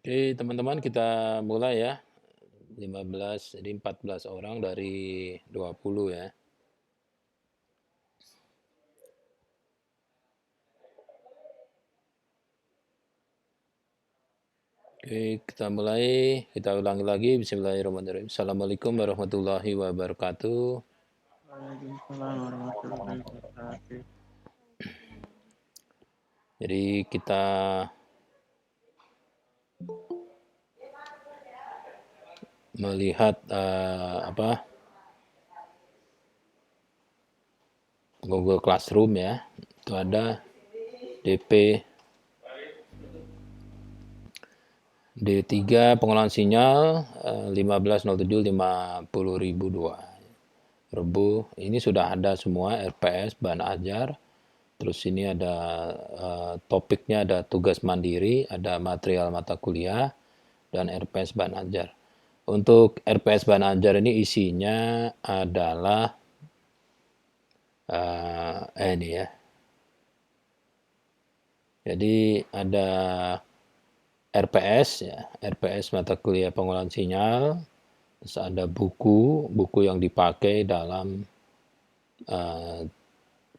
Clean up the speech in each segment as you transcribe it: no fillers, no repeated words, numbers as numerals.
Oke, teman-teman kita mulai ya. 15, jadi 14 orang dari 20 ya. Oke, kita mulai. Kita ulangi lagi. Bismillahirrahmanirrahim. Assalamualaikum warahmatullahi wabarakatuh. Waalaikumsalam warahmatullahi wabarakatuh. Jadi kita melihat Google Classroom ya. Itu ada DP D3 pengolahan sinyal 15.07.50.002. Rebu ini sudah ada semua RPS bahan ajar. Terus ini ada topiknya, ada tugas mandiri, ada material mata kuliah, dan RPS bahan ajar. Untuk RPS bahan ajar ini isinya adalah ini ya. Jadi ada RPS ya, RPS mata kuliah pengolahan sinyal, terus ada buku yang dipakai dalam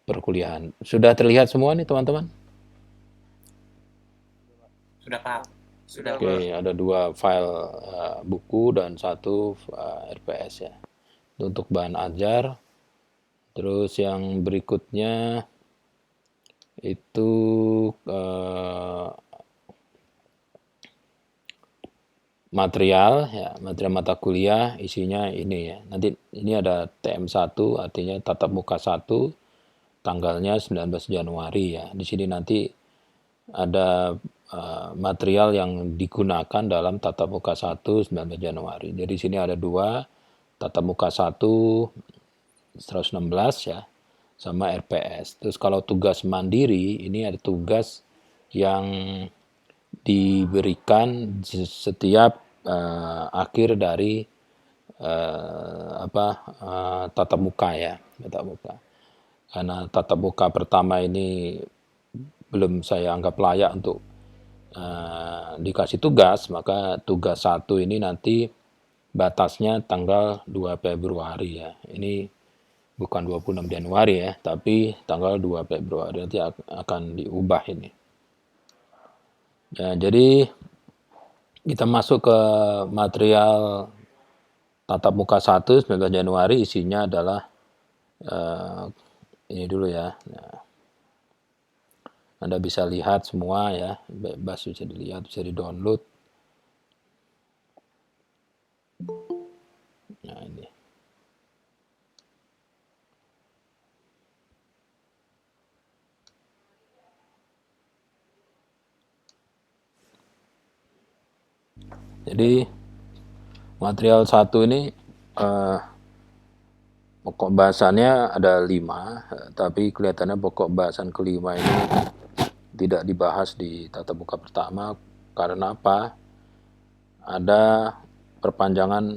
perkuliahan. Sudah terlihat semua nih teman-teman? Sudah Pak. Sudah Oke, ada 2 file buku dan 1 RPS ya. Untuk bahan ajar. Terus yang berikutnya itu material ya, material mata kuliah isinya ini ya. Nanti ini ada TM1 artinya tatap muka 1 tanggalnya 19 Januari ya. Di sini nanti ada material yang digunakan dalam tatap muka 1 19 Januari. Jadi di sini ada 2 tatap muka 1 116 ya sama RPS. Terus kalau tugas mandiri ini ada tugas yang diberikan setiap akhir dari tatap muka ya, tatap muka. Karena tatap muka pertama ini belum saya anggap layak untuk dikasih tugas, maka tugas 1 ini nanti batasnya tanggal 2 Februari ya. Ini bukan 26 Januari ya, tapi tanggal 2 Februari nanti akan diubah ini. Ya, jadi kita masuk ke material tatap muka 1 19 Januari, isinya adalah ini dulu ya. Nah, Anda bisa lihat semua ya, bebas bisa dilihat, bisa di-download. Nah, ini. Jadi material 1 ini pokok bahasannya ada 5, tapi kelihatannya pokok bahasan kelima ini tidak dibahas di tatap muka pertama. Karena apa? Ada perpanjangan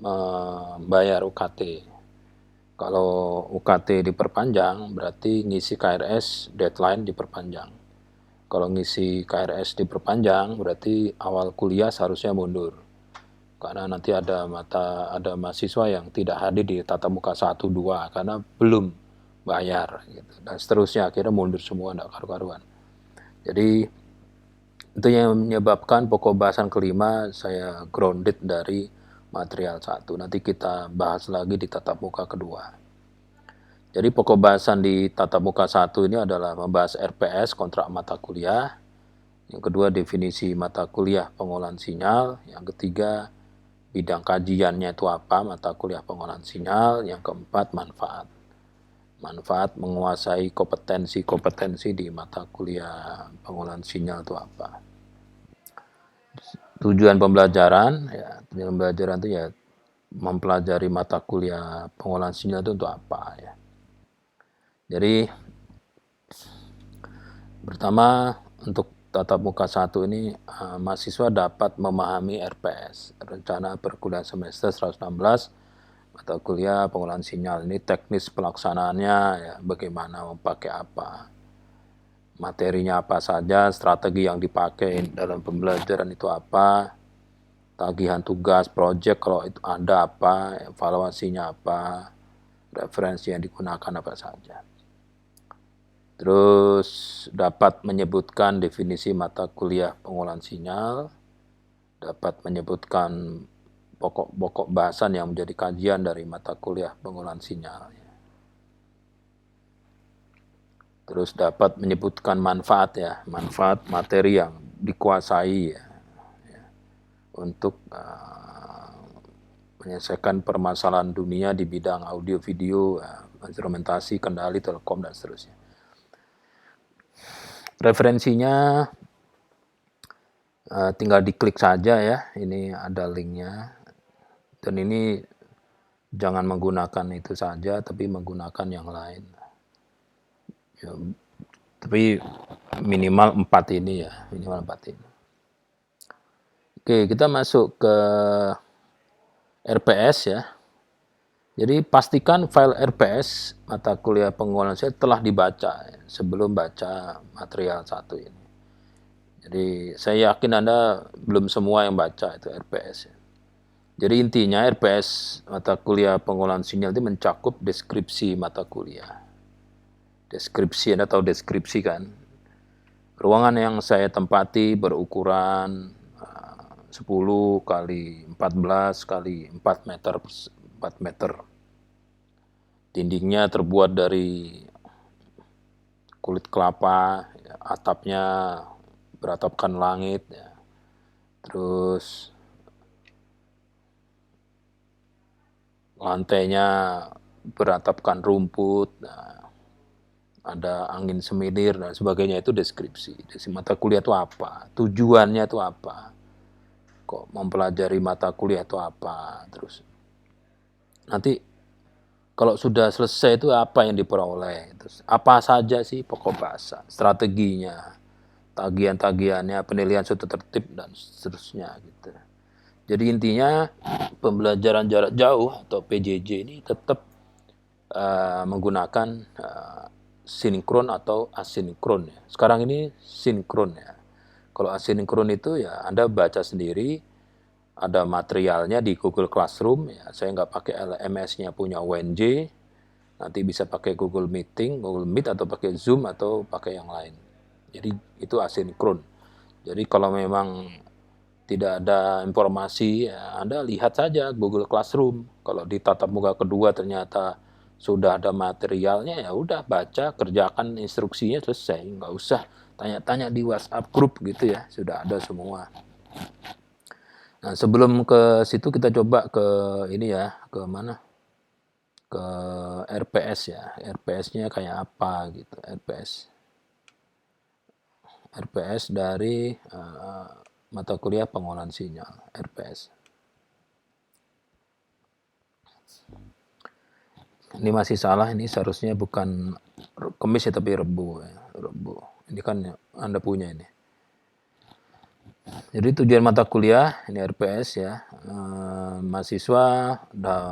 membayar UKT. Kalau UKT diperpanjang, berarti ngisi KRS deadline diperpanjang. Kalau ngisi KRS diperpanjang, berarti awal kuliah seharusnya mundur. Karena nanti ada mahasiswa yang tidak hadir di tatap muka 1, 2 karena belum bayar gitu. Dan seterusnya akhirnya mundur semua, enggak karu-karuan. Jadi itu yang menyebabkan pokok bahasan kelima saya grounded dari material 1. Nanti kita bahas lagi di tatap muka kedua. Jadi pokok bahasan di tatap muka 1 ini adalah membahas RPS, kontrak mata kuliah. Yang kedua definisi mata kuliah pengolahan sinyal. Yang ketiga bidang kajiannya itu apa, mata kuliah pengolahan sinyal. Yang keempat manfaat menguasai kompetensi di mata kuliah pengolahan sinyal itu apa. Tujuan pembelajaran itu ya mempelajari mata kuliah pengolahan sinyal itu untuk apa ya. Jadi pertama untuk tatap muka 1 ini mahasiswa dapat memahami RPS, rencana perkuliahan semester 116 mata kuliah pengolahan sinyal. Ini teknis pelaksanaannya ya, bagaimana memakai apa. materinya apa saja, strategi yang dipakai dalam pembelajaran itu apa, tagihan tugas, project kalau itu ada apa, evaluasinya apa, referensi yang digunakan apa saja. Terus dapat menyebutkan definisi mata kuliah pengolahan sinyal, dapat menyebutkan pokok-pokok bahasan yang menjadi kajian dari mata kuliah pengolahan sinyal. Terus dapat menyebutkan manfaat materi yang dikuasai untuk menyelesaikan permasalahan dunia di bidang audio video, instrumentasi, kendali, telekom, dan seterusnya. Referensinya tinggal diklik saja ya, ini ada linknya. Dan ini jangan menggunakan itu saja, tapi menggunakan yang lain. Ya, tapi minimal 4 ini ya, minimal 4 ini. Oke, kita masuk ke RPS ya. Jadi pastikan file RPS mata kuliah pengolahan sinyal telah dibaca sebelum baca material 1 ini. Jadi saya yakin Anda belum semua yang baca itu RPS. Jadi intinya RPS mata kuliah pengolahan sinyal itu mencakup deskripsi mata kuliah. Deskripsi, Anda tahu deskripsi kan? Ruangan yang saya tempati berukuran 10 kali 14 kali 4 meter 4 meter. Dindingnya terbuat dari kulit kelapa, atapnya beratapkan langit, ya. Terus lantainya beratapkan rumput, ada angin semilir dan sebagainya. Itu deskripsi. Mata kuliah itu apa? Tujuannya itu apa? Kok mempelajari mata kuliah itu apa? Terus nanti kalau sudah selesai itu apa yang diperoleh? Terus apa saja sih pokok bahasa, strateginya, tagihan-tagihannya, penilaian suatu tertib dan seterusnya gitu. Jadi intinya pembelajaran jarak jauh atau PJJ ini tetap menggunakan sinkron atau asinkron ya. Sekarang ini sinkron ya. Kalau asinkron itu ya Anda baca sendiri, ada materialnya di Google Classroom ya. Saya nggak pakai LMS-nya punya UNJ, nanti bisa pakai Google Meeting, Google Meet atau pakai Zoom atau pakai yang lain. Jadi itu asinkron. Jadi kalau memang tidak ada informasi, ya Anda lihat saja Google Classroom. Kalau di tatap muka kedua ternyata sudah ada materialnya, ya udah baca, kerjakan instruksinya, selesai. Nggak usah tanya-tanya di WhatsApp group gitu ya, sudah ada semua. Nah, sebelum ke situ kita coba ke ini ya, ke mana? Ke RPS ya. RPS-nya kayak apa gitu, RPS. RPS dari mata kuliah pengolahan sinyal, RPS. Ini masih salah, ini seharusnya bukan Kamis ya, tapi Rebu ya, Rebu. Ini kan Anda punya ini. Jadi tujuan mata kuliah ini RPS ya, mahasiswa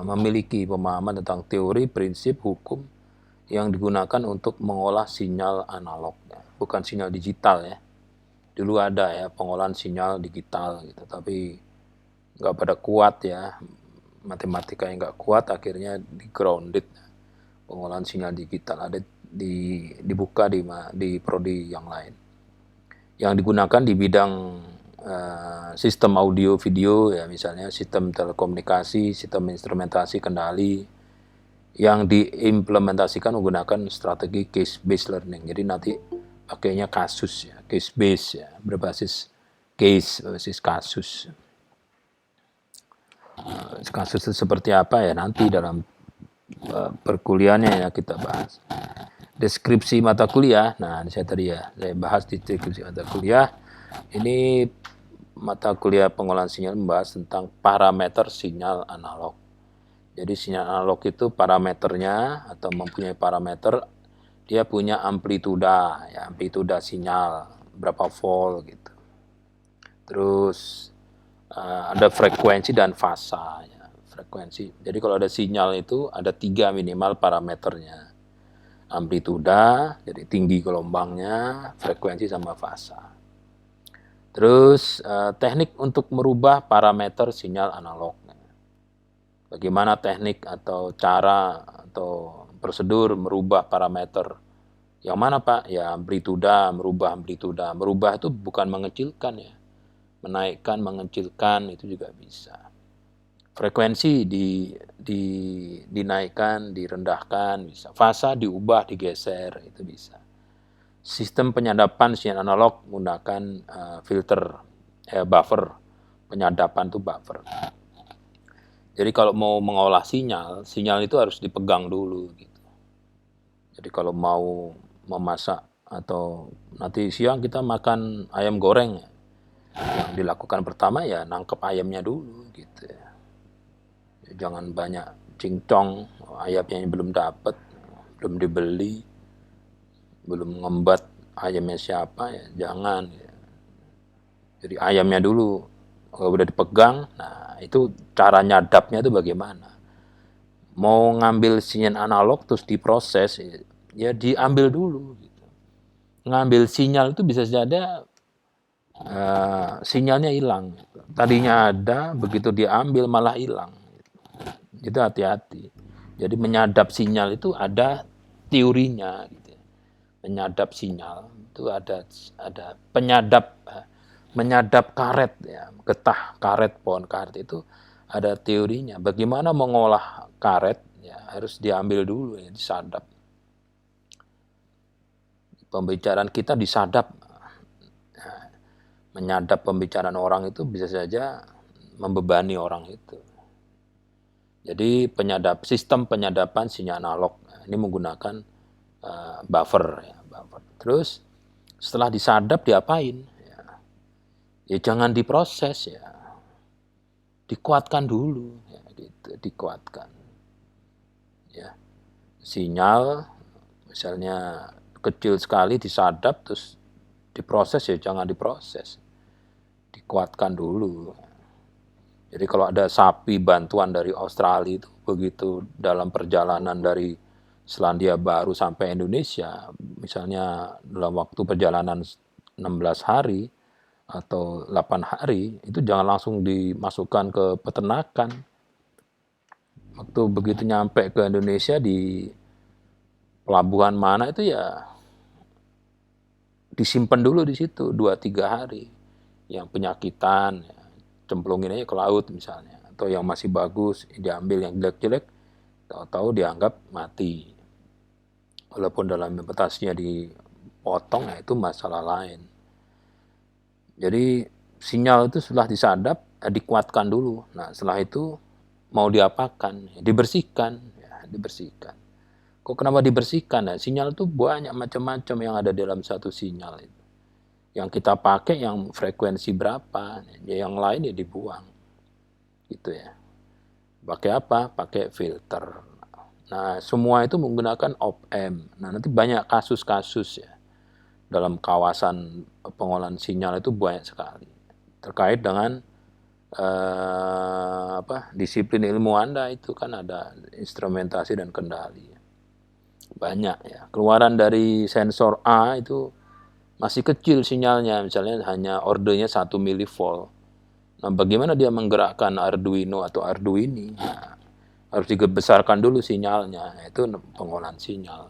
memiliki pemahaman tentang teori, prinsip, hukum yang digunakan untuk mengolah sinyal analog, ya. Bukan sinyal digital ya. Dulu ada ya pengolahan sinyal digital gitu, tapi nggak pada kuat ya, matematika yang nggak kuat, akhirnya di grounded. Pengolahan sinyal digital ada dibuka di prodi yang lain. Yang digunakan di bidang sistem audio video ya, misalnya sistem telekomunikasi, sistem instrumentasi kendali yang diimplementasikan menggunakan strategi case based learning. Jadi nanti pakainya kasus ya, case based ya, berbasis case, berbasis kasus. Kasus itu seperti apa ya nanti dalam perkuliahannya ya kita bahas. Deskripsi mata kuliah, nah saya tadi ya, saya bahas di deskripsi mata kuliah. Ini mata kuliah pengolahan sinyal membahas tentang parameter sinyal analog. Jadi sinyal analog itu parameternya atau mempunyai parameter, dia punya amplituda, ya, amplituda sinyal berapa volt gitu. Terus ada frekuensi dan fasa. Ya, frekuensi. Jadi kalau ada sinyal itu ada 3 minimal parameternya. amplituda, jadi tinggi gelombangnya, frekuensi sama fasa. Terus teknik untuk merubah parameter sinyal analog. Bagaimana teknik atau cara atau prosedur merubah parameter? Yang mana Pak? Ya amplituda, merubah amplituda. Merubah itu bukan mengecilkan ya. Menaikkan, mengecilkan itu juga bisa. Frekuensi dinaikkan, direndahkan bisa. Fasa diubah, digeser itu bisa. Sistem penyadapan sinyal analog menggunakan filter, buffer. Penyadapan itu buffer. Jadi kalau mau mengolah sinyal itu harus dipegang dulu gitu. Jadi kalau mau memasak atau nanti siang kita makan ayam goreng, yang dilakukan pertama ya nangkep ayamnya dulu gitu. Jangan banyak cincong, ayamnya belum dapat, belum dibeli, belum ngembat ayamnya siapa ya, jangan. Jadi ayamnya dulu, kalau udah dipegang, nah itu cara nyadapnya itu bagaimana. Mau ngambil sinyal analog terus diproses, ya diambil dulu. Gitu. Ngambil sinyal itu bisa saja sinyalnya hilang. Tadinya ada, begitu diambil malah hilang. Itu hati-hati. Jadi menyadap sinyal itu ada teorinya. Gitu. Menyadap sinyal itu ada penyadap, menyadap karet ya, getah karet, pohon karet itu ada teorinya. Bagaimana mengolah karet ya harus diambil dulu ya, disadap. Pembicaraan kita disadap. Menyadap pembicaraan orang itu bisa saja membebani orang itu. Jadi sistem penyadapan sinyal analog ini menggunakan buffer ya, buffer. Terus setelah disadap diapain? Ya jangan diproses ya. Dikuatkan dulu ya, gitu, dikuatkan. Ya. Sinyal misalnya kecil sekali disadap terus diproses ya jangan diproses. Dikuatkan dulu. Jadi kalau ada sapi bantuan dari Australia itu begitu dalam perjalanan dari Selandia Baru sampai Indonesia, misalnya dalam waktu perjalanan 16 hari atau 8 hari, itu jangan langsung dimasukkan ke peternakan. Waktu begitu nyampe ke Indonesia di pelabuhan mana itu ya disimpan dulu di situ 2-3 hari. Yang penyakitan, ya, cemplungin aja ke laut misalnya. Atau yang masih bagus diambil, yang jelek-jelek tahu-tahu dianggap mati. Walaupun dalam implementasinya dipotong, ya itu masalah lain. Jadi sinyal itu setelah disadap, dikuatkan dulu. Nah setelah itu mau diapakan? Dibersihkan. Ya, dibersihkan. Kok kenapa dibersihkan? Nah, sinyal itu banyak macam-macam yang ada dalam satu sinyal itu. Yang kita pakai yang frekuensi berapa, ya yang lain ya dibuang. Gitu ya. Pakai apa? Pakai filter. Nah, semua itu menggunakan op-amp. Nah, nanti banyak kasus-kasus ya. Dalam kawasan pengolahan sinyal itu banyak sekali. Terkait dengan disiplin ilmu Anda itu kan ada instrumentasi dan kendali. Banyak ya. Keluaran dari sensor A itu masih kecil sinyalnya, misalnya hanya ordenya 1 milivolt. Nah, bagaimana dia menggerakkan Arduino atau Arduini? Nah, harus dibesarkan dulu sinyalnya, itu pengolahan sinyal.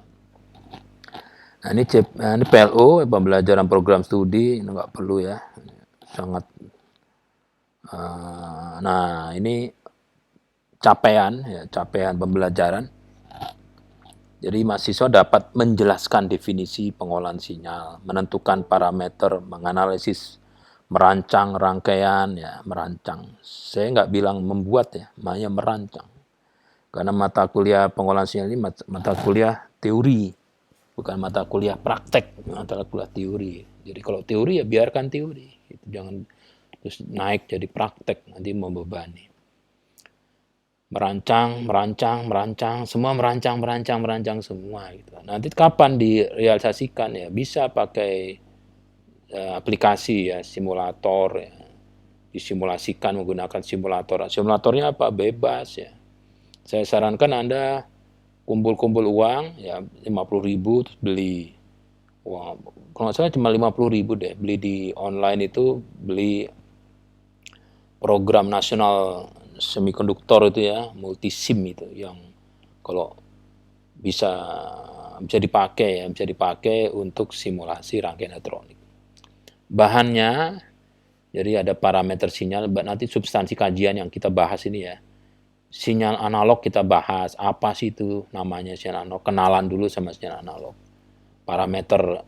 Nah, ini PLO, pembelajaran program studi, ini nggak perlu ya, sangat. Nah, ini capaian pembelajaran. Jadi mahasiswa dapat menjelaskan definisi pengolahan sinyal, menentukan parameter, menganalisis, merancang rangkaian, ya merancang. Saya nggak bilang membuat ya, hanya merancang. Karena mata kuliah pengolahan sinyal ini mata kuliah teori, bukan mata kuliah praktek, mata kuliah teori. Jadi kalau teori ya biarkan teori, jangan terus naik jadi praktek, nanti membebani. Merancang, semua merancang semua gitu. Nanti kapan direalisasikan ya? Bisa pakai aplikasi ya, simulator ya. Disimulasikan menggunakan simulator. Simulatornya apa? Bebas ya. Saya sarankan Anda kumpul-kumpul uang ya 50.000 terus beli. Wah, kalau nggak salah cuma 50.000 deh beli di online itu, beli program nasional semikonduktor itu ya, multisim itu yang kalau bisa bisa dipakai ya, bisa dipakai untuk simulasi rangkaian elektronik. Bahannya jadi ada parameter sinyal, nanti substansi kajian yang kita bahas ini ya. Sinyal analog kita bahas, apa sih itu namanya sinyal analog, kenalan dulu sama sinyal analog. Parameter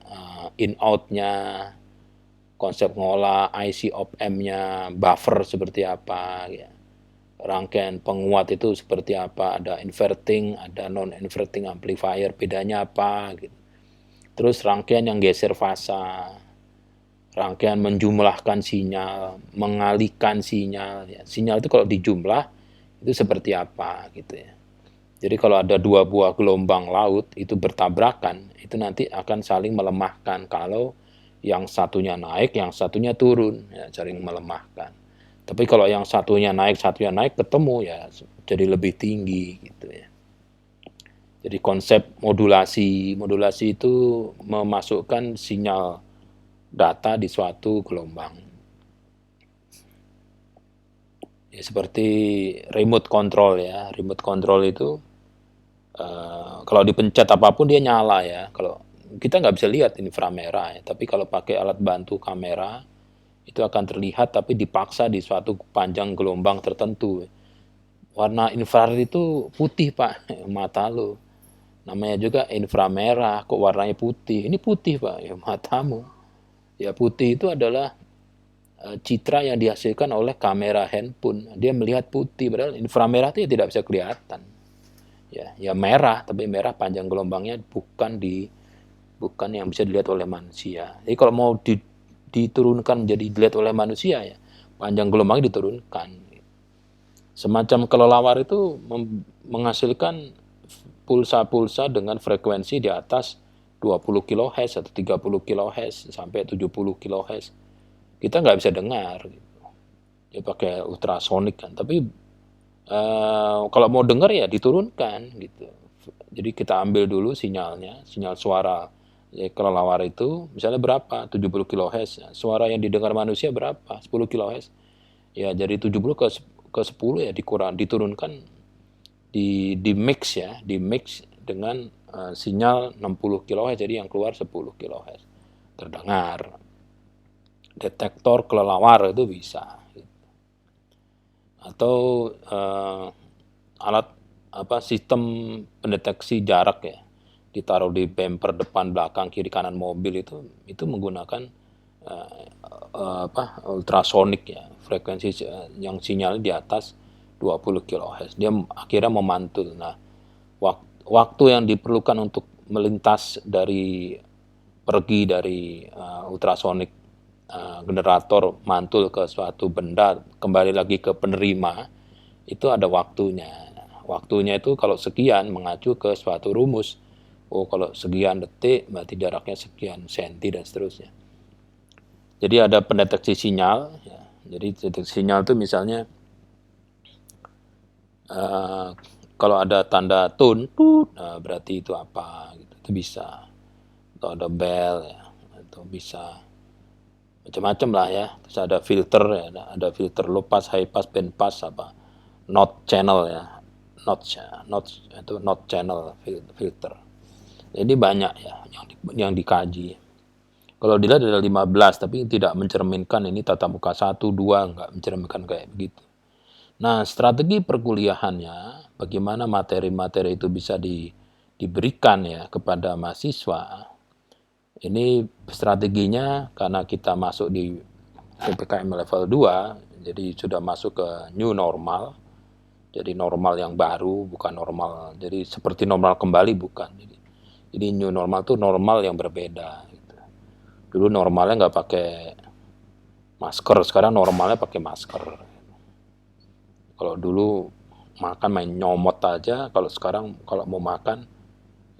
in-out-nya, konsep ngolah, IC op-amp-nya, buffer seperti apa, ya. Rangkaian penguat itu seperti apa, ada inverting, ada non-inverting amplifier, bedanya apa, gitu. Terus rangkaian yang geser fasa, rangkaian menjumlahkan sinyal, mengalihkan sinyal. Ya. Sinyal itu kalau dijumlah itu seperti apa gitu ya. Jadi kalau ada dua buah gelombang laut itu bertabrakan, itu nanti akan saling melemahkan kalau yang satunya naik, yang satunya turun, ya, saling melemahkan. Tapi kalau yang satunya naik, ketemu ya jadi lebih tinggi gitu ya. Jadi konsep modulasi itu memasukkan sinyal data di suatu gelombang. Ya, seperti remote control ya, remote control itu kalau dipencet apapun dia nyala ya. Kalau kita nggak bisa lihat inframerah ya, tapi kalau pakai alat bantu kamera itu akan terlihat tapi dipaksa di suatu panjang gelombang tertentu. Warna infrared itu putih Pak, mata lo. Namanya juga inframerah, kok warnanya putih. Ini putih Pak, ya matamu. Ya putih itu adalah citra yang dihasilkan oleh kamera handphone. Dia melihat putih, padahal inframerah itu ya tidak bisa kelihatan. Ya merah, tapi merah panjang gelombangnya bukan yang bisa dilihat oleh manusia. Jadi kalau mau diturunkan jadi dilihat oleh manusia ya, panjang gelombangnya diturunkan. Semacam kelelawar itu menghasilkan pulsa-pulsa dengan frekuensi di atas 20 kHz atau 30 kHz sampai 70 kHz. Kita nggak bisa dengar. Dia pakai ultrasonik kan, tapi kalau mau dengar ya diturunkan gitu. Jadi kita ambil dulu sinyalnya, sinyal suara ya, kelelawar itu misalnya berapa? 70 kHz. Ya. Suara yang didengar manusia berapa? 10 kHz. Ya jadi 70 ke 10 ya diturunkan di mix ya, di mix dengan sinyal 60 kHz jadi yang keluar 10 kHz. Terdengar. Detektor kelelawar itu bisa. Atau alat sistem pendeteksi jarak ya, ditaruh di bumper depan belakang kiri kanan mobil itu menggunakan ultrasonik ya, frekuensi yang sinyal di atas 20 kHz. Dia akhirnya memantul. Nah, waktu yang diperlukan untuk melintas pergi dari ultrasonik generator mantul ke suatu benda kembali lagi ke penerima itu ada waktunya. Waktunya itu kalau sekian mengacu ke suatu rumus. Oh, kalau sekian detik berarti jaraknya sekian senti dan seterusnya. Jadi ada pendeteksi sinyal. Ya. Jadi deteksi sinyal itu misalnya kalau ada tanda tone, berarti itu apa? Gitu. Itu bisa. Atau ada bell, ya. Atau bisa macam-macam lah ya. Terus ada filter, ya. Ada filter low pass, high pass, band pass, not channel ya. Not channel filter. Jadi banyak ya yang dikaji. Kalau dilihat ada 15 tapi tidak mencerminkan ini tatap muka 1, 2 enggak mencerminkan kayak begitu. Nah, strategi perkuliahannya bagaimana materi-materi itu bisa diberikan ya kepada mahasiswa. Ini strateginya karena kita masuk di PPKM level 2, jadi sudah masuk ke new normal. Jadi normal yang baru, bukan normal. Jadi seperti normal kembali, bukan. Jadi new normal itu normal yang berbeda. Gitu. Dulu normalnya nggak pakai masker, sekarang normalnya pakai masker. Kalau dulu makan main nyomot aja, kalau sekarang kalau mau makan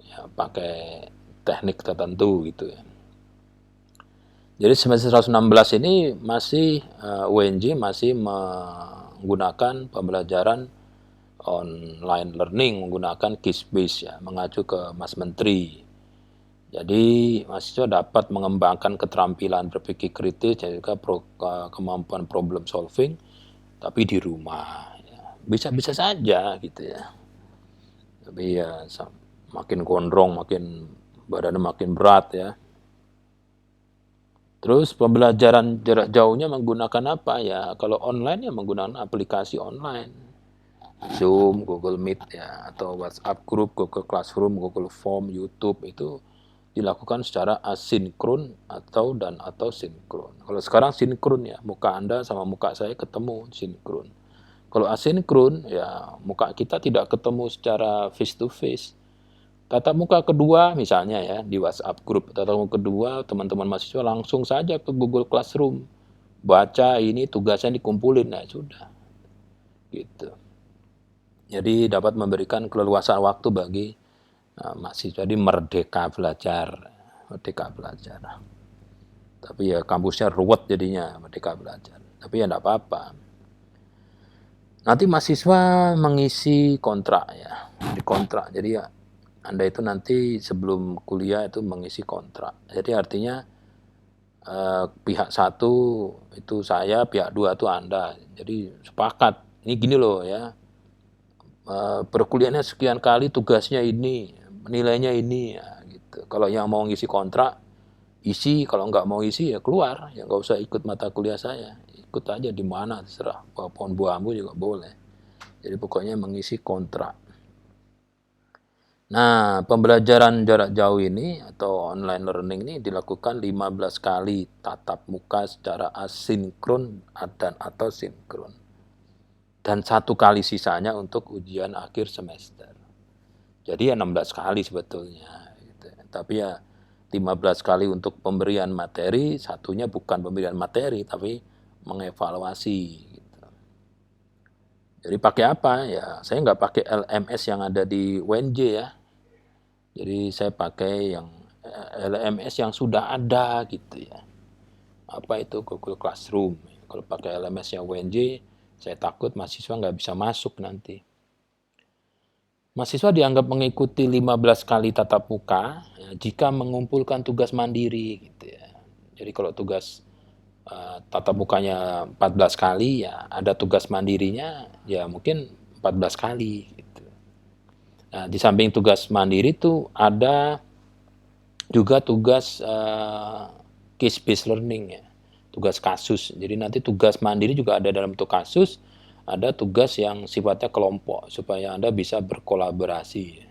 ya pakai teknik tertentu gitu ya. Jadi semester 116 ini masih UNJ masih menggunakan pembelajaran online learning menggunakan case base ya, mengacu ke Mas Menteri. Jadi mahasiswa dapat mengembangkan keterampilan berpikir kritis dan juga kemampuan problem solving, tapi di rumah. Ya. Bisa-bisa saja gitu ya. Tapi ya makin gondrong, badannya makin berat ya. Terus pembelajaran jarak jauhnya menggunakan apa ya? Kalau online ya menggunakan aplikasi online. Zoom, Google Meet ya, atau WhatsApp Group, Google Classroom, Google Form, YouTube itu dilakukan secara asinkron atau sinkron. Kalau sekarang sinkron ya, muka Anda sama muka saya ketemu sinkron. Kalau asinkron ya muka kita tidak ketemu secara face to face. Tatap muka kedua misalnya ya di WhatsApp Group, tatap muka kedua teman-teman mahasiswa langsung saja ke Google Classroom. Baca ini tugasnya dikumpulin, nah sudah. Gitu. Jadi dapat memberikan keleluasaan waktu bagi mahasiswa, jadi merdeka belajar. Tapi ya kampusnya ruwet jadinya, merdeka belajar. Tapi ya enggak apa-apa. Nanti mahasiswa mengisi kontrak ya, di kontrak. Jadi ya Anda itu nanti sebelum kuliah itu mengisi kontrak. Jadi artinya pihak satu itu saya, pihak dua itu Anda. Jadi sepakat. Ini gini loh ya. Perkuliahannya sekian kali, tugasnya ini, nilainya ini ya, gitu. Kalau yang mau ngisi kontrak isi, kalau nggak mau isi ya keluar, ya nggak usah ikut mata kuliah saya, ikut aja di mana terserah, pohon buahmu juga boleh. Jadi pokoknya mengisi kontrak. Nah, pembelajaran jarak jauh ini atau online learning ini dilakukan 15 kali tatap muka secara asinkron dan atau sinkron. Dan 1 kali sisanya untuk ujian akhir semester. Jadi ya 16 kali sebetulnya. Gitu. Tapi ya 15 kali untuk pemberian materi, satunya bukan pemberian materi, tapi mengevaluasi. Gitu. Jadi pakai apa? Ya saya nggak pakai LMS yang ada di UNJ ya. Jadi saya pakai yang LMS yang sudah ada gitu ya. Apa itu Google Classroom. Kalau pakai LMS yang UNJ, saya takut mahasiswa nggak bisa masuk nanti. Mahasiswa dianggap mengikuti 15 kali tatap muka ya, jika mengumpulkan tugas mandiri gitu ya. Jadi kalau tugas tatap mukanya 14 kali ya ada tugas mandirinya ya mungkin 14 kali gitu. Nah, di samping tugas mandiri itu ada juga tugas case based learning ya, tugas kasus. Jadi nanti tugas mandiri juga ada dalam bentuk kasus, ada tugas yang sifatnya kelompok supaya Anda bisa berkolaborasi.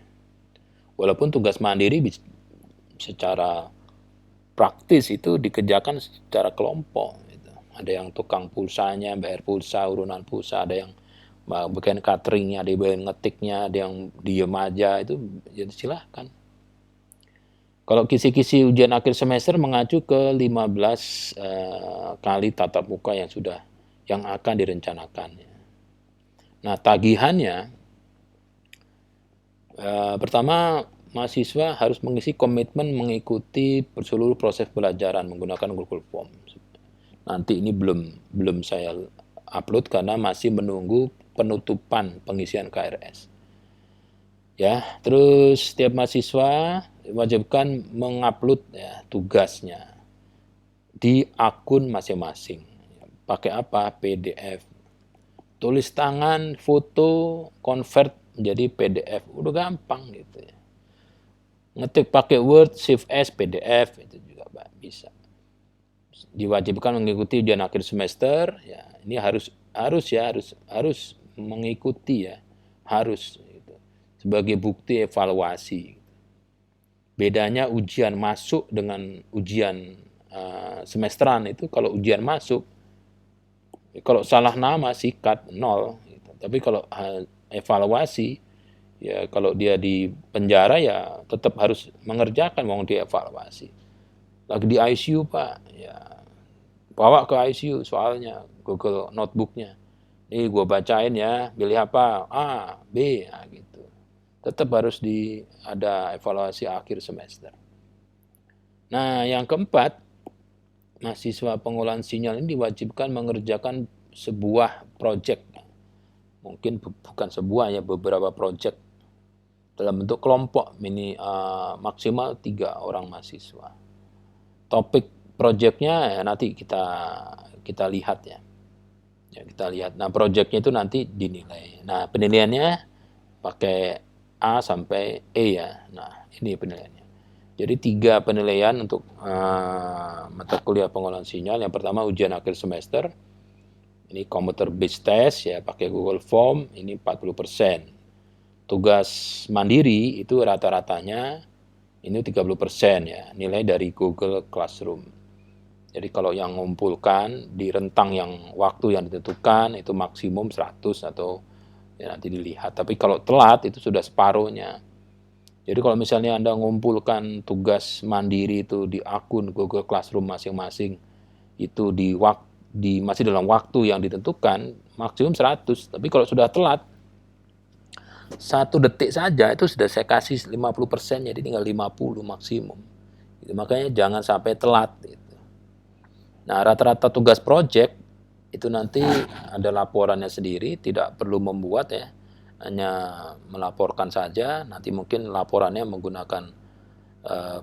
Walaupun tugas mandiri secara praktis itu dikerjakan secara kelompok. Gitu. Ada yang tukang pulsanya, bayar pulsa, urunan pulsa, ada yang bagian cateringnya, ada yang ngetiknya, ada yang diem aja, itu ya silahkan. Kalau kisi-kisi ujian akhir semester mengacu ke 15 kali tatap muka yang akan direncanakan. Nah, tagihannya pertama mahasiswa harus mengisi komitmen mengikuti seluruh proses pembelajaran menggunakan Google Form. Nanti ini belum saya upload karena masih menunggu penutupan pengisian KRS. Ya, terus setiap mahasiswa diwajibkan mengupload ya, tugasnya di akun masing-masing. Pakai apa? PDF. Tulis tangan, foto, convert menjadi PDF. Udah gampang gitu ya. Ngetik pakai Word, Shift S, PDF itu juga bisa. Diwajibkan mengikuti ujian akhir semester. Ya, ini harus mengikuti ya, harus sebagai bukti evaluasi. Bedanya ujian masuk dengan ujian semesteran itu kalau ujian masuk, kalau salah nama sikat 0. Gitu. Tapi kalau evaluasi, ya kalau dia di penjara ya tetap harus mengerjakan mau dievaluasi. Lagi di ICU Pak, ya bawa ke ICU soalnya Google Notebooknya. Ini gue bacain ya, pilih apa? A, B, nah gitu. Tetap harus ada evaluasi akhir semester. Nah, yang keempat, mahasiswa pengolahan sinyal ini diwajibkan mengerjakan sebuah proyek mungkin bukan sebuah ya, beberapa project dalam bentuk kelompok maksimal 3 orang mahasiswa. Topik projectnya ya nanti kita lihat ya. Ya kita lihat. Nah projectnya itu nanti dinilai. Nah penilaiannya pakai A sampai E ya. Nah ini penilaiannya. Jadi 3 penilaian untuk mata kuliah pengolahan sinyal. Yang pertama ujian akhir semester. Ini computer based test ya pakai Google Form. Ini 40%. Tugas mandiri itu rata-ratanya ini 30% ya. Nilai dari Google Classroom. Jadi kalau yang mengumpulkan di rentang yang waktu yang ditentukan itu maksimum 100 atau ya nanti dilihat. Tapi kalau telat itu sudah separuhnya. Jadi kalau misalnya Anda mengumpulkan tugas mandiri itu di akun Google Classroom masing-masing itu masih dalam waktu yang ditentukan maksimum 100. Tapi kalau sudah telat 1 detik saja itu sudah saya kasih 50%, jadi tinggal 50 maksimum. Makanya jangan sampai telat. Nah, rata-rata tugas project itu nanti ada laporannya sendiri, tidak perlu membuat ya, hanya melaporkan saja. Nanti mungkin laporannya menggunakan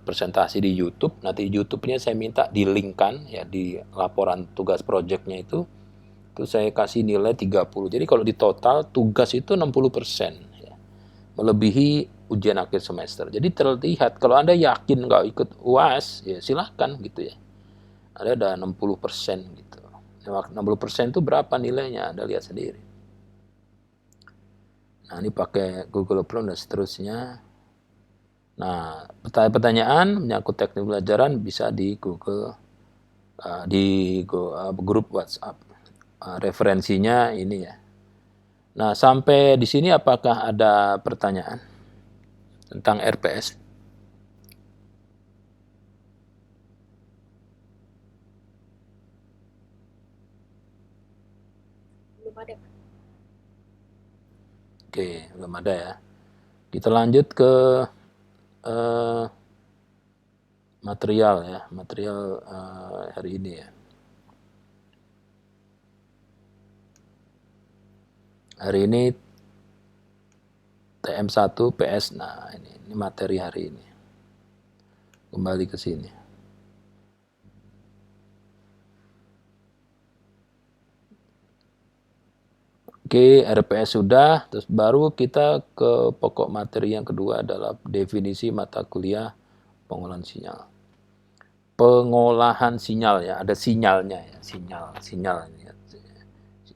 presentasi di YouTube. Nanti YouTube-nya saya minta di-linkkan ya di laporan tugas projectnya itu saya kasih nilai 30. Jadi kalau di total tugas itu 60%, ya, melebihi ujian akhir semester. Jadi terlihat kalau Anda yakin nggak ikut UAS, ya silahkan gitu ya. Ada 60% gitu. 60% itu berapa nilainya? Anda lihat sendiri. Nah, ini pakai Google Form dan seterusnya. Nah, pertanyaan menyangkut teknik pembelajaran bisa di Google, di grup WhatsApp. Referensinya ini ya. Nah, sampai di sini apakah ada pertanyaan tentang RPS? Oke, belum ada ya. Kita lanjut ke material ya, material hari ini ya. Hari ini TM1 PS. Nah, ini materi hari ini. Kembali ke sini. Oke, RPS sudah, terus baru kita ke pokok materi yang kedua adalah definisi mata kuliah pengolahan sinyal. Pengolahan sinyal ya, ada sinyalnya ya, sinyal.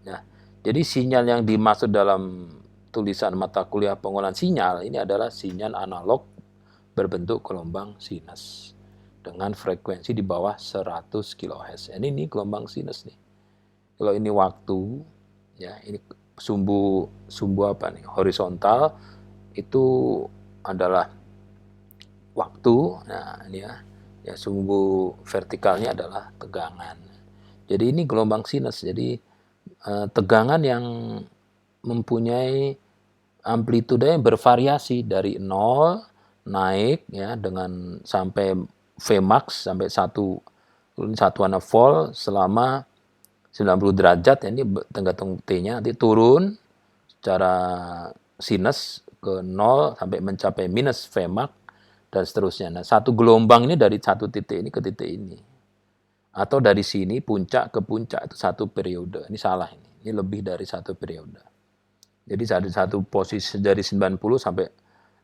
Nah, jadi sinyal yang dimaksud dalam tulisan mata kuliah pengolahan sinyal ini adalah sinyal analog berbentuk gelombang sinus dengan frekuensi di bawah 100 kHz. Ini gelombang sinus nih. Kalau ini waktu, ya ini sumbu apa nih? Horizontal itu adalah waktu. Nah, ini ya sumbu vertikalnya adalah tegangan. Jadi ini gelombang sinus. Jadi tegangan yang mempunyai amplitude yang bervariasi dari 0 naik ya dengan sampai Vmax sampai 1 satuan volt selama 90 derajat ya, ini tergantung T-nya, nanti turun secara sinus ke 0 sampai mencapai minus Vmax dan seterusnya. Nah, satu gelombang ini dari satu titik ini ke titik ini. Atau dari sini puncak ke puncak itu satu periode. Ini salah ini. Ini lebih dari satu periode. Jadi ada satu posisi dari 90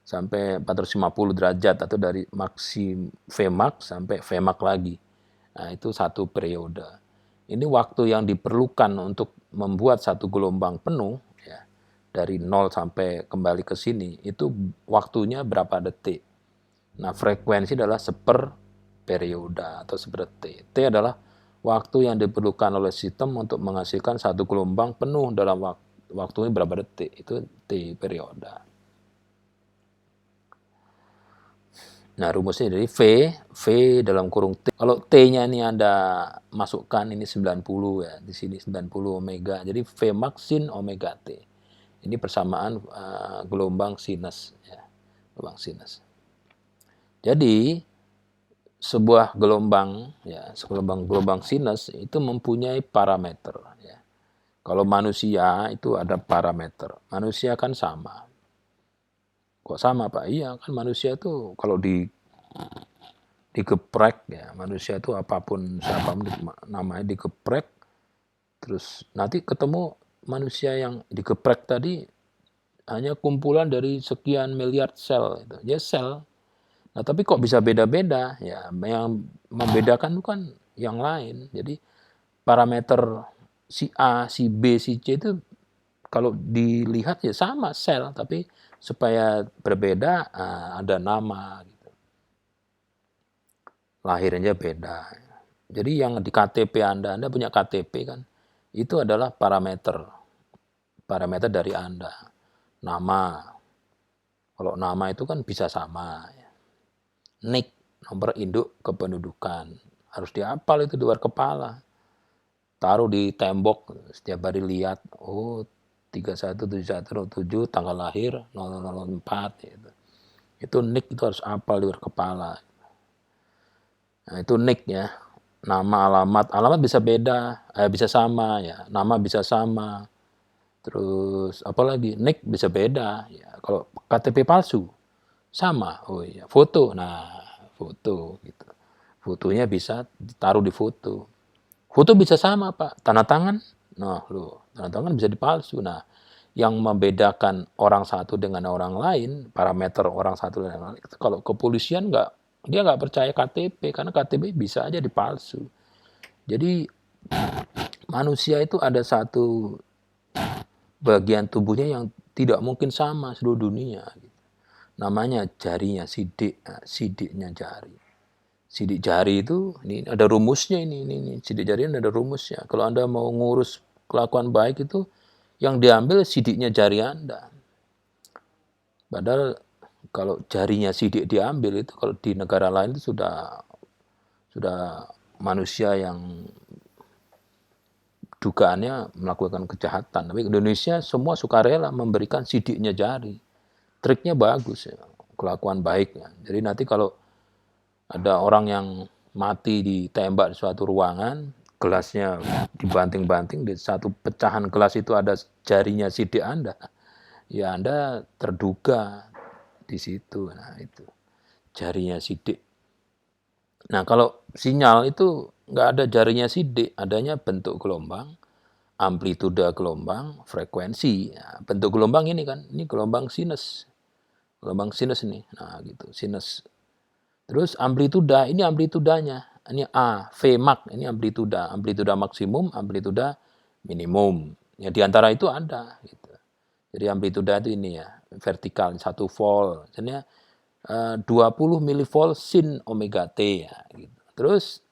sampai 450 derajat atau dari Vmax sampai Vmax lagi. Nah, itu satu periode. Ini waktu yang diperlukan untuk membuat satu gelombang penuh ya, dari 0 sampai kembali ke sini itu waktunya berapa detik. Nah, frekuensi adalah seper periode atau seperti T adalah waktu yang diperlukan oleh sistem untuk menghasilkan satu gelombang penuh dalam waktunya berapa detik, itu T periode. Nah, rumusnya dari V dalam kurung T. Kalau T-nya ini Anda masukkan ini 90 ya, di sini 90 omega. Jadi Vmax sin omega T. Ini persamaan gelombang sinus ya, gelombang sinus. Jadi sebuah gelombang ya, gelombang sinus itu mempunyai parameter ya. Kalau manusia itu ada parameter. Manusia kan sama. Kok sama Pak? Iya kan manusia itu kalau digeprek ya, manusia itu apapun siapapun namanya digeprek, terus nanti ketemu manusia yang digeprek tadi hanya kumpulan dari sekian miliar sel itu. Ya sel. Nah, tapi kok bisa beda-beda? Ya, yang membedakan itu kan yang lain. Jadi parameter si A, si B, si C itu kalau dilihat ya sama sel, tapi supaya berbeda ada nama gitu. Lahirnya beda. Jadi yang di KTP Anda punya KTP kan, itu adalah parameter dari Anda. Nama. Kalau nama itu kan bisa sama. NIK, nomor induk kependudukan. Harus dihafal itu di luar kepala. Taruh di tembok, setiap hari lihat, oh 317107 tanggal lahir 0004 gitu. Itu NIK itu harus hafal di luar kepala. Nah, itu NIK ya. Nama, alamat bisa beda, bisa sama ya. Nama bisa sama. Terus apalagi NIK bisa beda ya. Kalau KTP palsu sama. Oh iya, foto. Nah, foto gitu. Fotonya bisa ditaruh di foto. Foto bisa sama, Pak. Tanda tangan. Nah, tanda tangan bisa dipalsu. Nah, yang membedakan orang satu dengan orang lain, parameter orang satu dengan orang lain, kalau kepolisian dia nggak percaya KTP, karena KTP bisa aja dipalsu. Jadi, manusia itu ada satu bagian tubuhnya yang tidak mungkin sama seluruh dunia. Namanya jarinya, sidiknya jari. Sidik jari itu, ini ada rumusnya ini. Sidik jari ini ada rumusnya. Kalau Anda mau ngurus kelakuan baik itu, yang diambil sidiknya jari Anda. Padahal kalau jarinya sidik diambil itu, kalau di negara lain itu sudah manusia yang dugaannya melakukan kejahatan. Tapi Indonesia semua sukarela memberikan sidiknya jari. Triknya bagus ya, kelakuan baiknya. Jadi nanti kalau ada orang yang mati ditembak di suatu ruangan, gelasnya dibanting-banting, di satu pecahan gelas itu ada jarinya sidik Anda, ya Anda terduga di situ. Nah itu jarinya sidik. Nah kalau sinyal itu nggak ada jarinya sidik, adanya bentuk gelombang, amplitude gelombang, frekuensi. Nah, bentuk gelombang ini kan, ini gelombang sinus ini. Nah gitu, sinus. Terus amplituda, ini amplitudanya. Ini A, V max, ini amplituda maksimum, amplituda minimum. Ya di antara itu ada gitu. Jadi amplituda itu ini ya, vertikal 1 volt. Misalnya 20 milivolt sin omega T ya gitu. Terus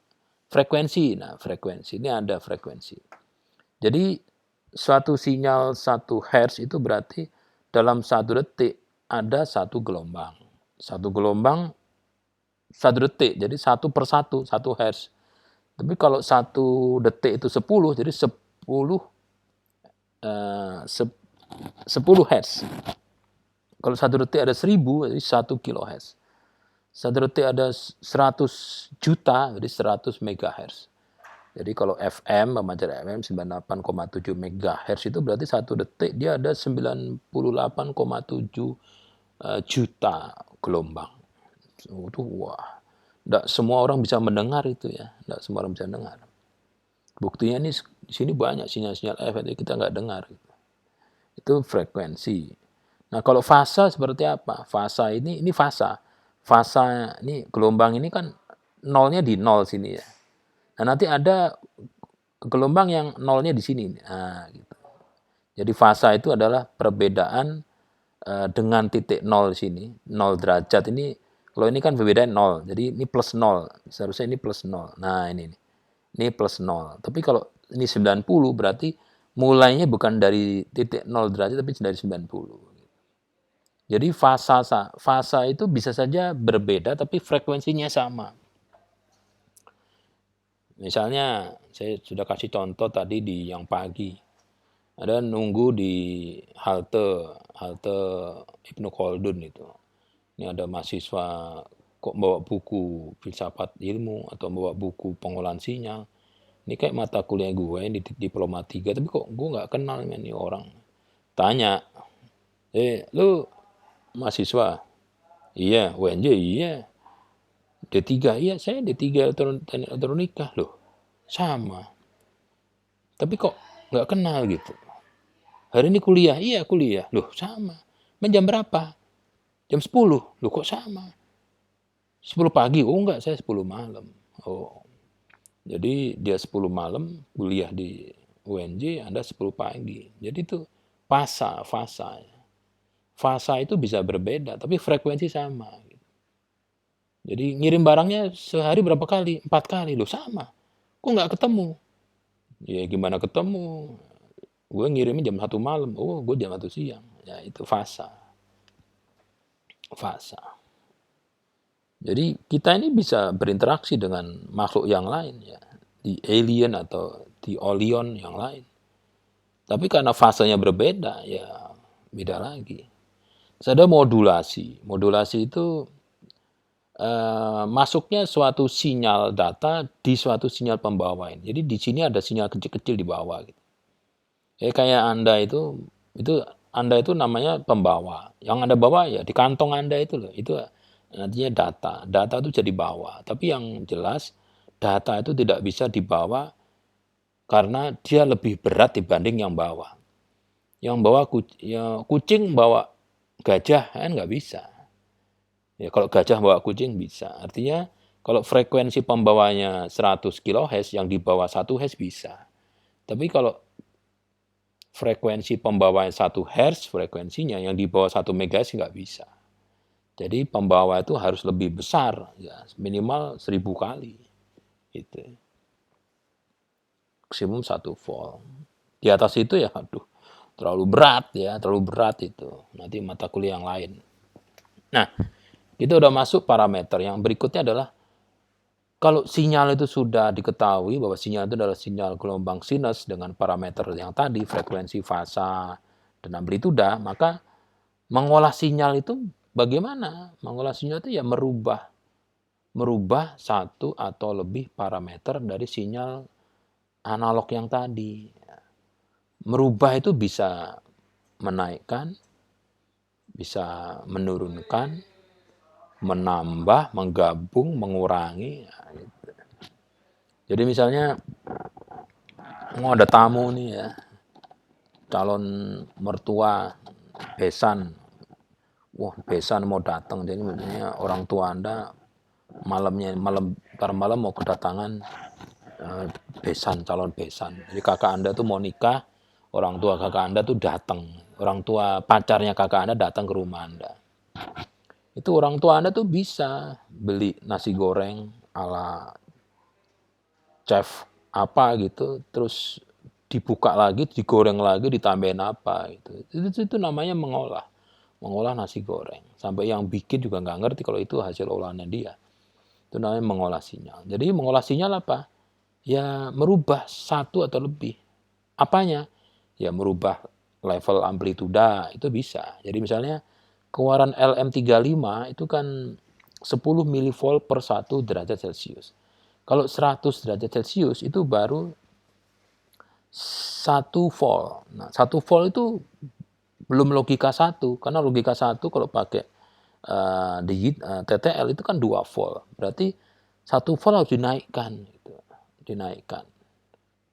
frekuensi. Nah, frekuensi ini ada frekuensi. Jadi suatu sinyal 1 Hz itu berarti dalam 1 detik ada 1 gelombang. 1 gelombang 1 detik, jadi 1 per 1 Hz. Tapi kalau 1 detik itu 10, jadi 10 Hz. Kalau 1 detik ada 1000, jadi 1 kHz. 1 detik ada 100 juta, jadi 100 MHz. Jadi kalau FM, pemancar FM 98,7 MHz itu berarti 1 detik dia ada 98,7 juta gelombang. Itu wah. Tidak semua orang bisa mendengar itu ya. Tidak semua orang bisa dengar. Buktinya ini di sini banyak sinyal-sinyal FM kita nggak dengar. Itu frekuensi. Nah kalau fasa seperti apa? Fasa ini fasa. Fasa ini gelombang ini kan nolnya di nol sini ya. Nah nanti ada gelombang yang nolnya di sini. Nah, gitu. Jadi fasa itu adalah perbedaan dengan titik nol sini, 0 derajat ini. Kalau ini kan perbedaan 0, jadi ini plus 0. Seharusnya ini plus 0. Nah ini plus 0. Tapi kalau ini 90 berarti mulainya bukan dari titik 0 derajat tapi dari 90. Jadi fasa itu bisa saja berbeda tapi frekuensinya sama. Misalnya saya sudah kasih contoh tadi di yang pagi. Ada nunggu di halte Ibnu Khaldun itu. Ini ada mahasiswa kok bawa buku filsafat ilmu atau bawa buku pengolahan sinyal. Ini kayak mata kuliah gue yang di diploma 3, tapi kok gue nggak kenal dengan ini orang. Tanya, lu mahasiswa? Iya. UNJ? Iya. D3? Iya, saya D3 teknik elektronika. Loh, sama. Tapi kok nggak kenal gitu. Hari ini kuliah? Iya, kuliah. Loh, sama. Jam berapa? Jam 10. Loh, kok sama? 10 pagi? Oh enggak, saya 10 malam. Oh, jadi dia 10 malam kuliah di UNJ, Anda 10 pagi. Jadi itu fasa. Fasa itu bisa berbeda, tapi frekuensi sama. Jadi ngirim barangnya sehari berapa kali? 4 kali. Loh, sama. Kok nggak ketemu? Ya gimana ketemu? Gue ngirimnya jam 1 malam. Oh, gue jam 1 siang. Ya itu fasa. Jadi kita ini bisa berinteraksi dengan makhluk yang lain ya. Di alien atau di olion yang lain. Tapi karena fasenya berbeda, ya beda lagi. Terus ada modulasi. Modulasi itu masuknya suatu sinyal data di suatu sinyal pembawaan. Jadi di sini ada sinyal kecil-kecil di bawah. Gitu. Kayak Anda itu Anda itu namanya pembawa. Yang Anda bawa ya di kantong Anda itu loh. Itu nantinya data. Data itu jadi bawa. Tapi yang jelas data itu tidak bisa dibawa karena dia lebih berat dibanding yang bawa. Yang bawa kucing bawa gajah kan nggak bisa. Ya, kalau gajah bawa kucing bisa. Artinya kalau frekuensi pembawanya 100 kHz, yang di bawah 1 Hz bisa. Tapi kalau frekuensi pembawanya 1 Hz, frekuensinya yang di bawah 1 MHz nggak bisa. Jadi pembawa itu harus lebih besar, ya, minimal 1000 kali. Gitu. Maksimum 1 volt. Di atas itu ya, aduh, terlalu berat itu. Nanti mata kuliah yang lain. Nah, kita udah masuk parameter. Yang berikutnya adalah kalau sinyal itu sudah diketahui bahwa sinyal itu adalah sinyal gelombang sinus dengan parameter yang tadi, frekuensi, fasa, dan amplituda, maka mengolah sinyal itu bagaimana? Mengolah sinyal itu ya merubah satu atau lebih parameter dari sinyal analog yang tadi. Merubah itu bisa menaikkan, bisa menurunkan, menambah, menggabung, mengurangi. Jadi misalnya mau ada tamu nih ya, calon mertua besan. Wah, besan mau datang. Jadi maksudnya orang tua Anda ntar malam mau kedatangan besan, calon besan. Jadi kakak Anda tuh mau nikah, orang tua kakak Anda tuh datang. Orang tua pacarnya kakak Anda datang ke rumah Anda. Itu orang tua Anda tuh bisa beli nasi goreng ala chef apa gitu, terus dibuka lagi, digoreng lagi, ditambahin apa gitu. Itu namanya mengolah nasi goreng. Sampai yang bikin juga nggak ngerti kalau itu hasil olahannya dia. Itu namanya mengolah sinyal. Jadi mengolah sinyal apa? Ya merubah satu atau lebih. Apanya? Ya merubah level amplituda, itu bisa. Jadi misalnya keluaran LM35 itu kan 10 mV per 1 derajat Celcius. Kalau 100 derajat Celcius itu baru 1 volt. Nah, 1 volt itu belum logika 1, karena logika 1 kalau pakai TTL itu kan 2 volt. Berarti 1 volt harus dinaikkan. Gitu. Dinaikkan.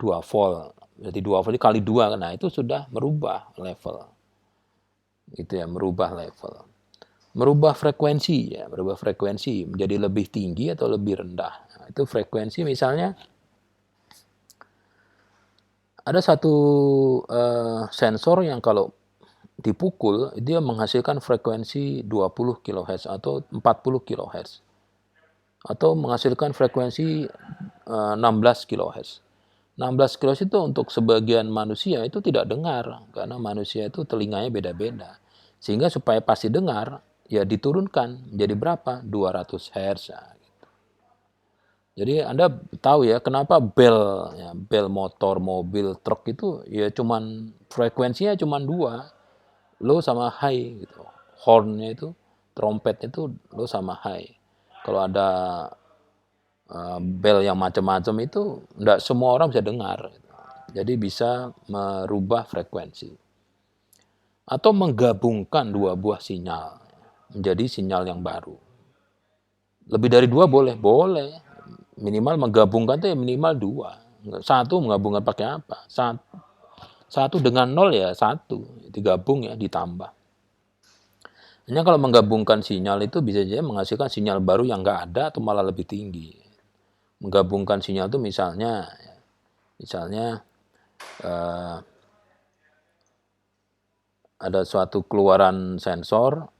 2 volt. Berarti 2 volt kali 2. Nah, itu sudah merubah level. Itu ya, merubah level. Merubah frekuensi ya, merubah frekuensi menjadi lebih tinggi atau lebih rendah. Nah, itu frekuensi misalnya ada satu sensor yang kalau dipukul dia menghasilkan frekuensi 20 kHz atau 40 kHz. Atau menghasilkan frekuensi 16 kHz. 16 kHz itu untuk sebagian manusia itu tidak dengar karena manusia itu telinganya beda-beda. Sehingga supaya pasti dengar ya diturunkan menjadi berapa? 200 Hz. Gitu. Jadi Anda tahu ya kenapa bel motor, mobil, truk itu ya cuman frekuensinya cuman 2, low sama high gitu. Hornnya itu, trompetnya itu low sama high. Kalau ada bel yang macam-macam itu enggak semua orang bisa dengar. Jadi bisa merubah frekuensi. Atau menggabungkan dua buah sinyal menjadi sinyal yang baru. Lebih dari dua boleh? Boleh. Minimal menggabungkan itu ya minimal dua. Satu menggabungkan pakai apa? Satu dengan nol ya satu. Digabung ya ditambah. Hanya kalau menggabungkan sinyal itu bisa saja menghasilkan sinyal baru yang nggak ada atau malah lebih tinggi. Menggabungkan sinyal itu misalnya eh, ada suatu keluaran sensor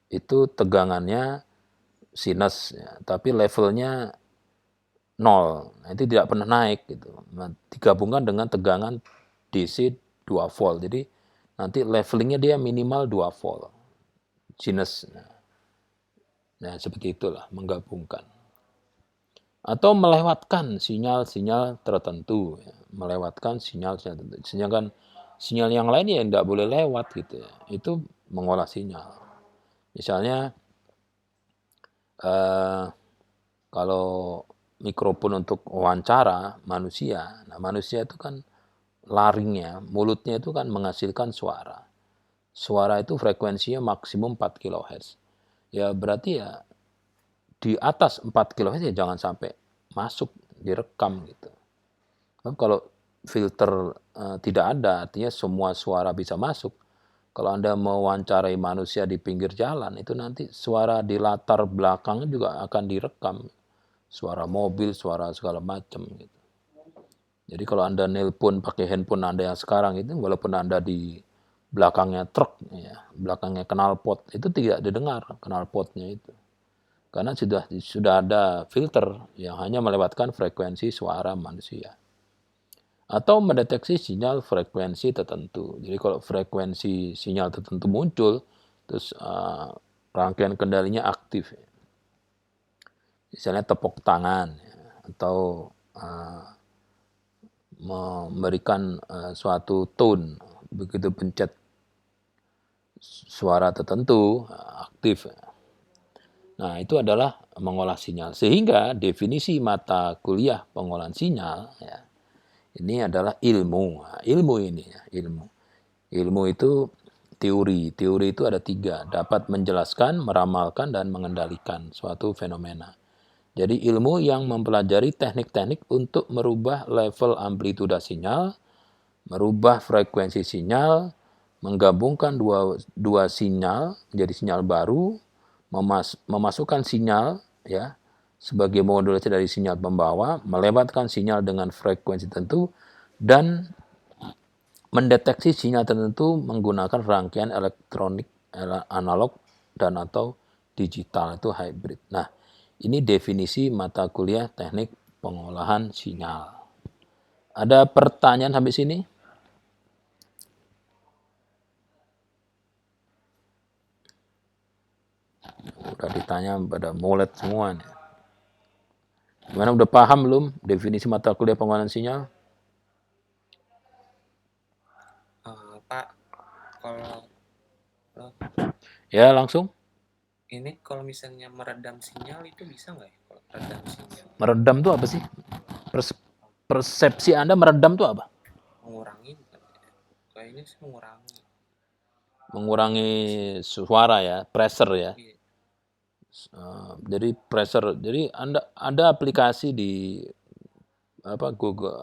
itu tegangannya sinus, ya, tapi levelnya nol. Nah, itu tidak pernah naik gitu. Nah, digabungkan dengan tegangan DC 2 volt. Jadi nanti levelingnya dia minimal 2 volt. Sinus. Nah, seperti itulah menggabungkan. Atau melewatkan sinyal-sinyal tertentu, ya. Melewatkan sinyal-sinyal tertentu. Sedangkan sinyal yang lain ya tidak boleh lewat gitu ya. Itu mengolah sinyal. Misalnya kalau mikrofon untuk wawancara manusia, nah manusia itu kan laringnya, mulutnya itu kan menghasilkan suara. Suara itu frekuensinya maksimum 4 kHz. Ya berarti ya di atas 4 kHz ya jangan sampai masuk direkam gitu. Kalau filter tidak ada, artinya semua suara bisa masuk. Kalau Anda mau wawancarai manusia di pinggir jalan, itu nanti suara di latar belakang juga akan direkam. Suara mobil, suara segala macam gitu. Jadi kalau Anda nelpon pakai handphone Anda yang sekarang itu, walaupun Anda di belakangnya truk, ya, belakangnya knalpot, itu tidak didengar knalpotnya itu. Karena sudah ada filter yang hanya melewatkan frekuensi suara manusia. Atau mendeteksi sinyal frekuensi tertentu. Jadi kalau frekuensi sinyal tertentu muncul, terus rangkaian kendalinya aktif. Misalnya tepuk tangan, ya, atau memberikan suatu tone, begitu pencet suara tertentu, aktif. Nah, itu adalah mengolah sinyal. Sehingga definisi mata kuliah pengolahan sinyal, ya, ini adalah ilmu. Nah, ilmu ini, ya, ilmu. Ilmu itu teori. Teori itu ada 3. Dapat menjelaskan, meramalkan, dan mengendalikan suatu fenomena. Jadi ilmu yang mempelajari teknik-teknik untuk merubah level amplituda sinyal, merubah frekuensi sinyal, menggabungkan dua sinyal menjadi sinyal baru, memasukkan sinyal ya sebagai modulasi dari sinyal pembawa, melewatkan sinyal dengan frekuensi tertentu, dan mendeteksi sinyal tertentu menggunakan rangkaian elektronik analog dan atau digital, itu hybrid. Nah, ini definisi mata kuliah teknik pengolahan sinyal. Ada pertanyaan sampai sini? Udah ditanya pada mulet semua nih. Gimana, udah paham belum definisi mata kuliah pengolahan sinyal? Pak, kalau Ya, langsung. ini kalau misalnya meredam sinyal itu bisa nggak ya? Kalau meredam sinyal, Meredam tuh apa sih? Persepsi Anda meredam tuh apa? mengurangi bukan ya? Kayaknya sih mengurangi. Mengurangi suara ya, pressure ya. Iya. Jadi pressure. Jadi ada aplikasi di Google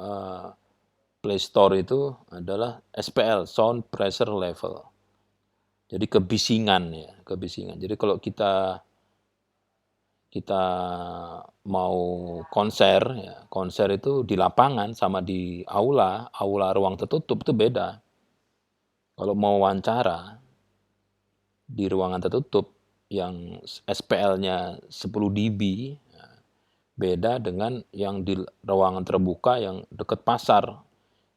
Play Store itu adalah SPL, Sound Pressure Level. Jadi kebisingan ya, kebisingan. Jadi kalau kita mau konser ya, konser itu di lapangan sama di aula ruang tertutup itu beda. Kalau mau wawancara di ruangan tertutup yang SPL-nya 10 dB, ya, beda dengan yang di ruangan terbuka yang dekat pasar,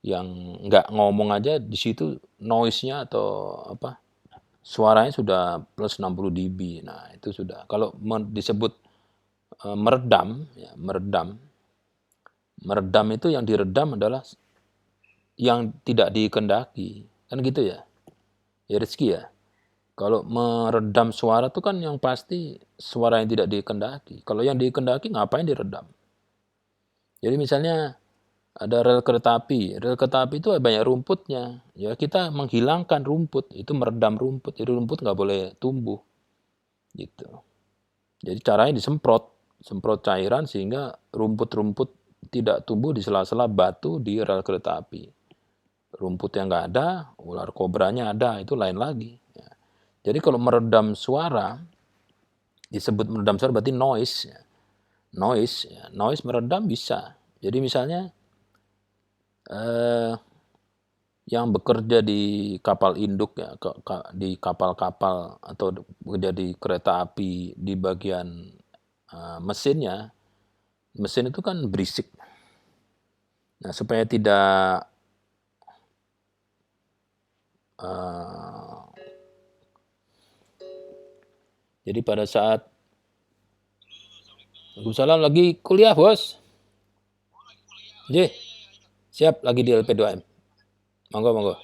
yang nggak ngomong aja di situ noise-nya atau apa suaranya sudah plus 60 dB. Nah, itu sudah. Kalau disebut meredam, ya, meredam itu yang diredam adalah yang tidak dikehendaki. Kan gitu ya? Ya Rizky ya? Kalau meredam suara itu kan yang pasti suara yang tidak dikehendaki. Kalau yang dikehendaki ngapain diredam? Jadi misalnya ada rel kereta api itu banyak rumputnya. Ya kita menghilangkan rumput, itu meredam rumput. Jadi rumput nggak boleh tumbuh, gitu. Jadi caranya semprot cairan sehingga rumput-rumput tidak tumbuh di sela-sela batu di rel kereta api. Rumput yang nggak ada, ular kobranya ada, itu lain lagi. Ya. Jadi kalau meredam suara, disebut meredam suara berarti noise. Ya. Noise meredam bisa. Jadi misalnya yang bekerja di kapal induk ya, di kapal-kapal atau bekerja di kereta api di bagian mesinnya, mesin itu kan berisik. Nah, supaya tidak jadi pada saat Waalaikumsalam lagi kuliah, Bos. Ji, siap lagi di LP2M. Monggo.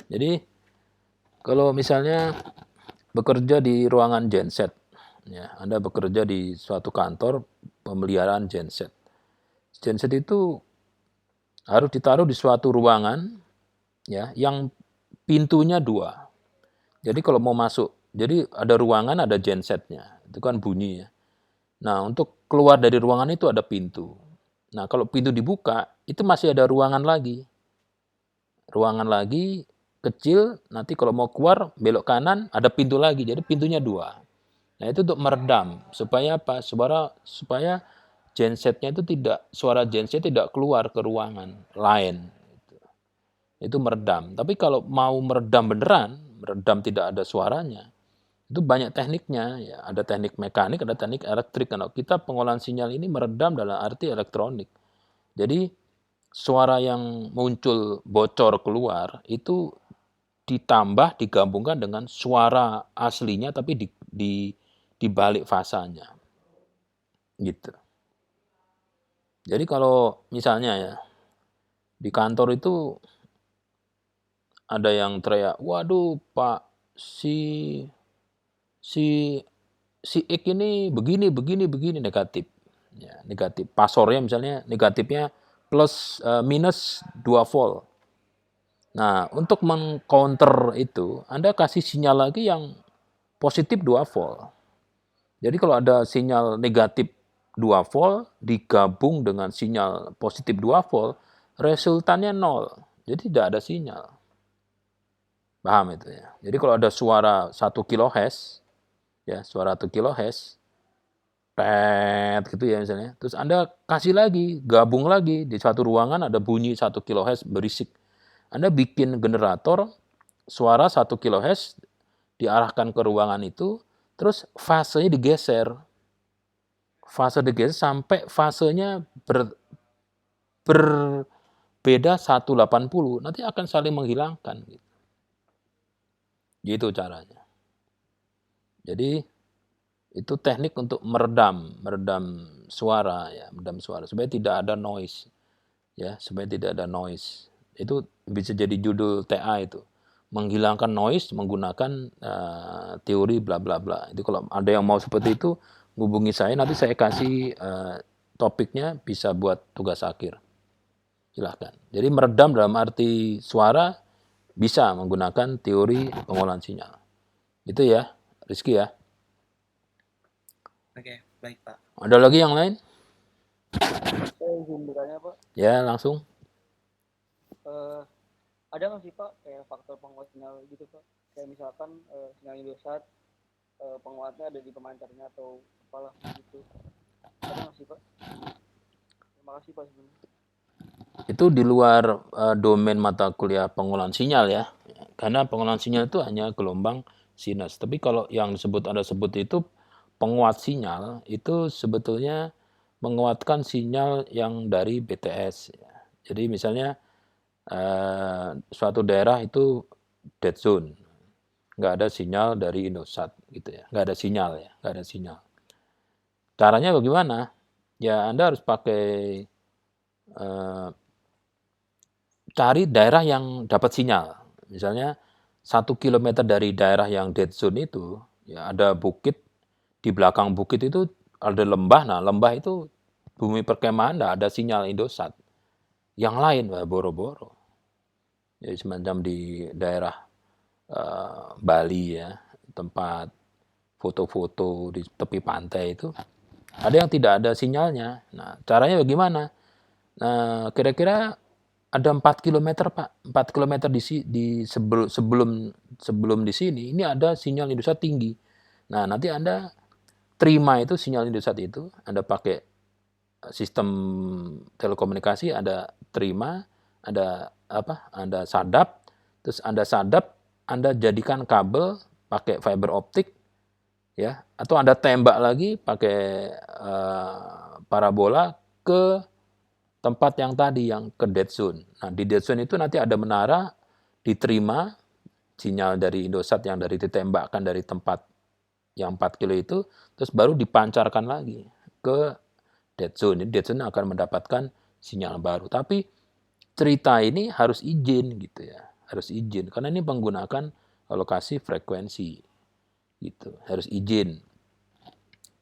Jadi kalau misalnya bekerja di ruangan genset, ya, Anda bekerja di suatu kantor pemeliharaan genset. Genset itu harus ditaruh di suatu ruangan, ya, yang pintunya 2. Jadi kalau mau masuk, jadi ada ruangan, ada gensetnya, itu kan bunyi ya. Nah, untuk keluar dari ruangan itu ada pintu. Nah, kalau pintu dibuka, itu masih ada ruangan lagi. Ruangan lagi kecil, nanti kalau mau keluar belok kanan ada pintu lagi, jadi pintunya 2. Nah, itu untuk meredam supaya apa? Supaya gensetnya itu suara genset tidak keluar ke ruangan lain. Itu meredam. Tapi kalau mau meredam beneran, meredam tidak ada suaranya, itu banyak tekniknya. Ya. Ada teknik mekanik, ada teknik elektrik. Kalau kita pengolahan sinyal ini meredam dalam arti elektronik. Jadi suara yang muncul bocor keluar itu ditambah digabungkan dengan suara aslinya tapi di balik fasanya. Gitu. Jadi kalau misalnya ya di kantor itu ada yang teriak, "Waduh, Pak, si si si X ini begini negatif." Ya, negatif. Pasornya misalnya negatifnya minus 2 volt. Nah, untuk mengcounter itu, Anda kasih sinyal lagi yang positif 2 volt. Jadi kalau ada sinyal negatif 2 volt digabung dengan sinyal positif 2 volt, resultannya 0. Jadi tidak ada sinyal. Paham itu ya. Jadi kalau ada suara 1 kHz, ya, suara 1 kHz, pet gitu ya misalnya. Terus Anda kasih lagi, gabung lagi di satu ruangan ada bunyi 1 kHz berisik. Anda bikin generator suara 1 kHz diarahkan ke ruangan itu, terus fasenya digeser. Fase digeser sampai fasenya berbeda 180, nanti akan saling menghilangkan. Gitu caranya. Jadi itu teknik untuk meredam suara ya, meredam suara supaya tidak ada noise. Ya, supaya tidak ada noise. Itu bisa jadi judul TA itu. Menghilangkan noise menggunakan teori bla bla bla. Itu kalau ada yang mau seperti itu hubungi saya, nanti saya kasih topiknya, bisa buat tugas akhir. Silahkan. Jadi meredam dalam arti suara bisa menggunakan teori pengolahan sinyal. Itu ya, Rizky ya. Oke, baik Pak. Ada lagi yang lain? Saya izin bertanya Pak. Ya, langsung. Ada nggak sih Pak kayak faktor penguat sinyal gitu Pak? Kayak misalkan sinyal Indosat penguatnya ada di pemancarnya atau apalah gitu. Ada nggak sih Pak? Terima kasih Pak sebelumnya. Itu di luar domain mata kuliah pengolahan sinyal ya. Karena pengolahan sinyal itu hanya gelombang sinus. Tapi kalau yang Anda sebut itu penguat sinyal, itu sebetulnya menguatkan sinyal yang dari BTS. Jadi misalnya suatu daerah itu dead zone, nggak ada sinyal dari Indosat gitu ya, nggak ada sinyal. Caranya bagaimana? Ya Anda harus pakai cari daerah yang dapat sinyal. Misalnya 1 kilometer dari daerah yang dead zone itu, ya ada bukit, di belakang bukit itu ada lembah. Nah, lembah itu bumi perkemahan nggak ada sinyal Indosat. Yang lain boro-boro. Jadi semacam di daerah Bali ya, tempat foto-foto di tepi pantai itu, ada yang tidak ada sinyalnya. Nah, caranya bagaimana? Nah, kira-kira ada 4 kilometer Pak, 4 kilometer sebelum di sini, ini ada sinyal Indosat tinggi. Nah, nanti Anda terima itu sinyal Indosat itu, Anda pakai sistem telekomunikasi, Anda terima, Anda sadap, terus Anda jadikan kabel pakai fiber optik, ya, atau Anda tembak lagi pakai parabola ke tempat yang tadi, yang ke dead zone. Nah, di dead zone itu nanti ada menara, diterima sinyal dari Indosat yang dari ditembakkan dari tempat yang 4 kilo itu, terus baru dipancarkan lagi ke dead zone. Jadi dead zone akan mendapatkan sinyal baru. Tapi cerita ini harus izin gitu ya, harus izin karena ini menggunakan alokasi frekuensi gitu, harus izin.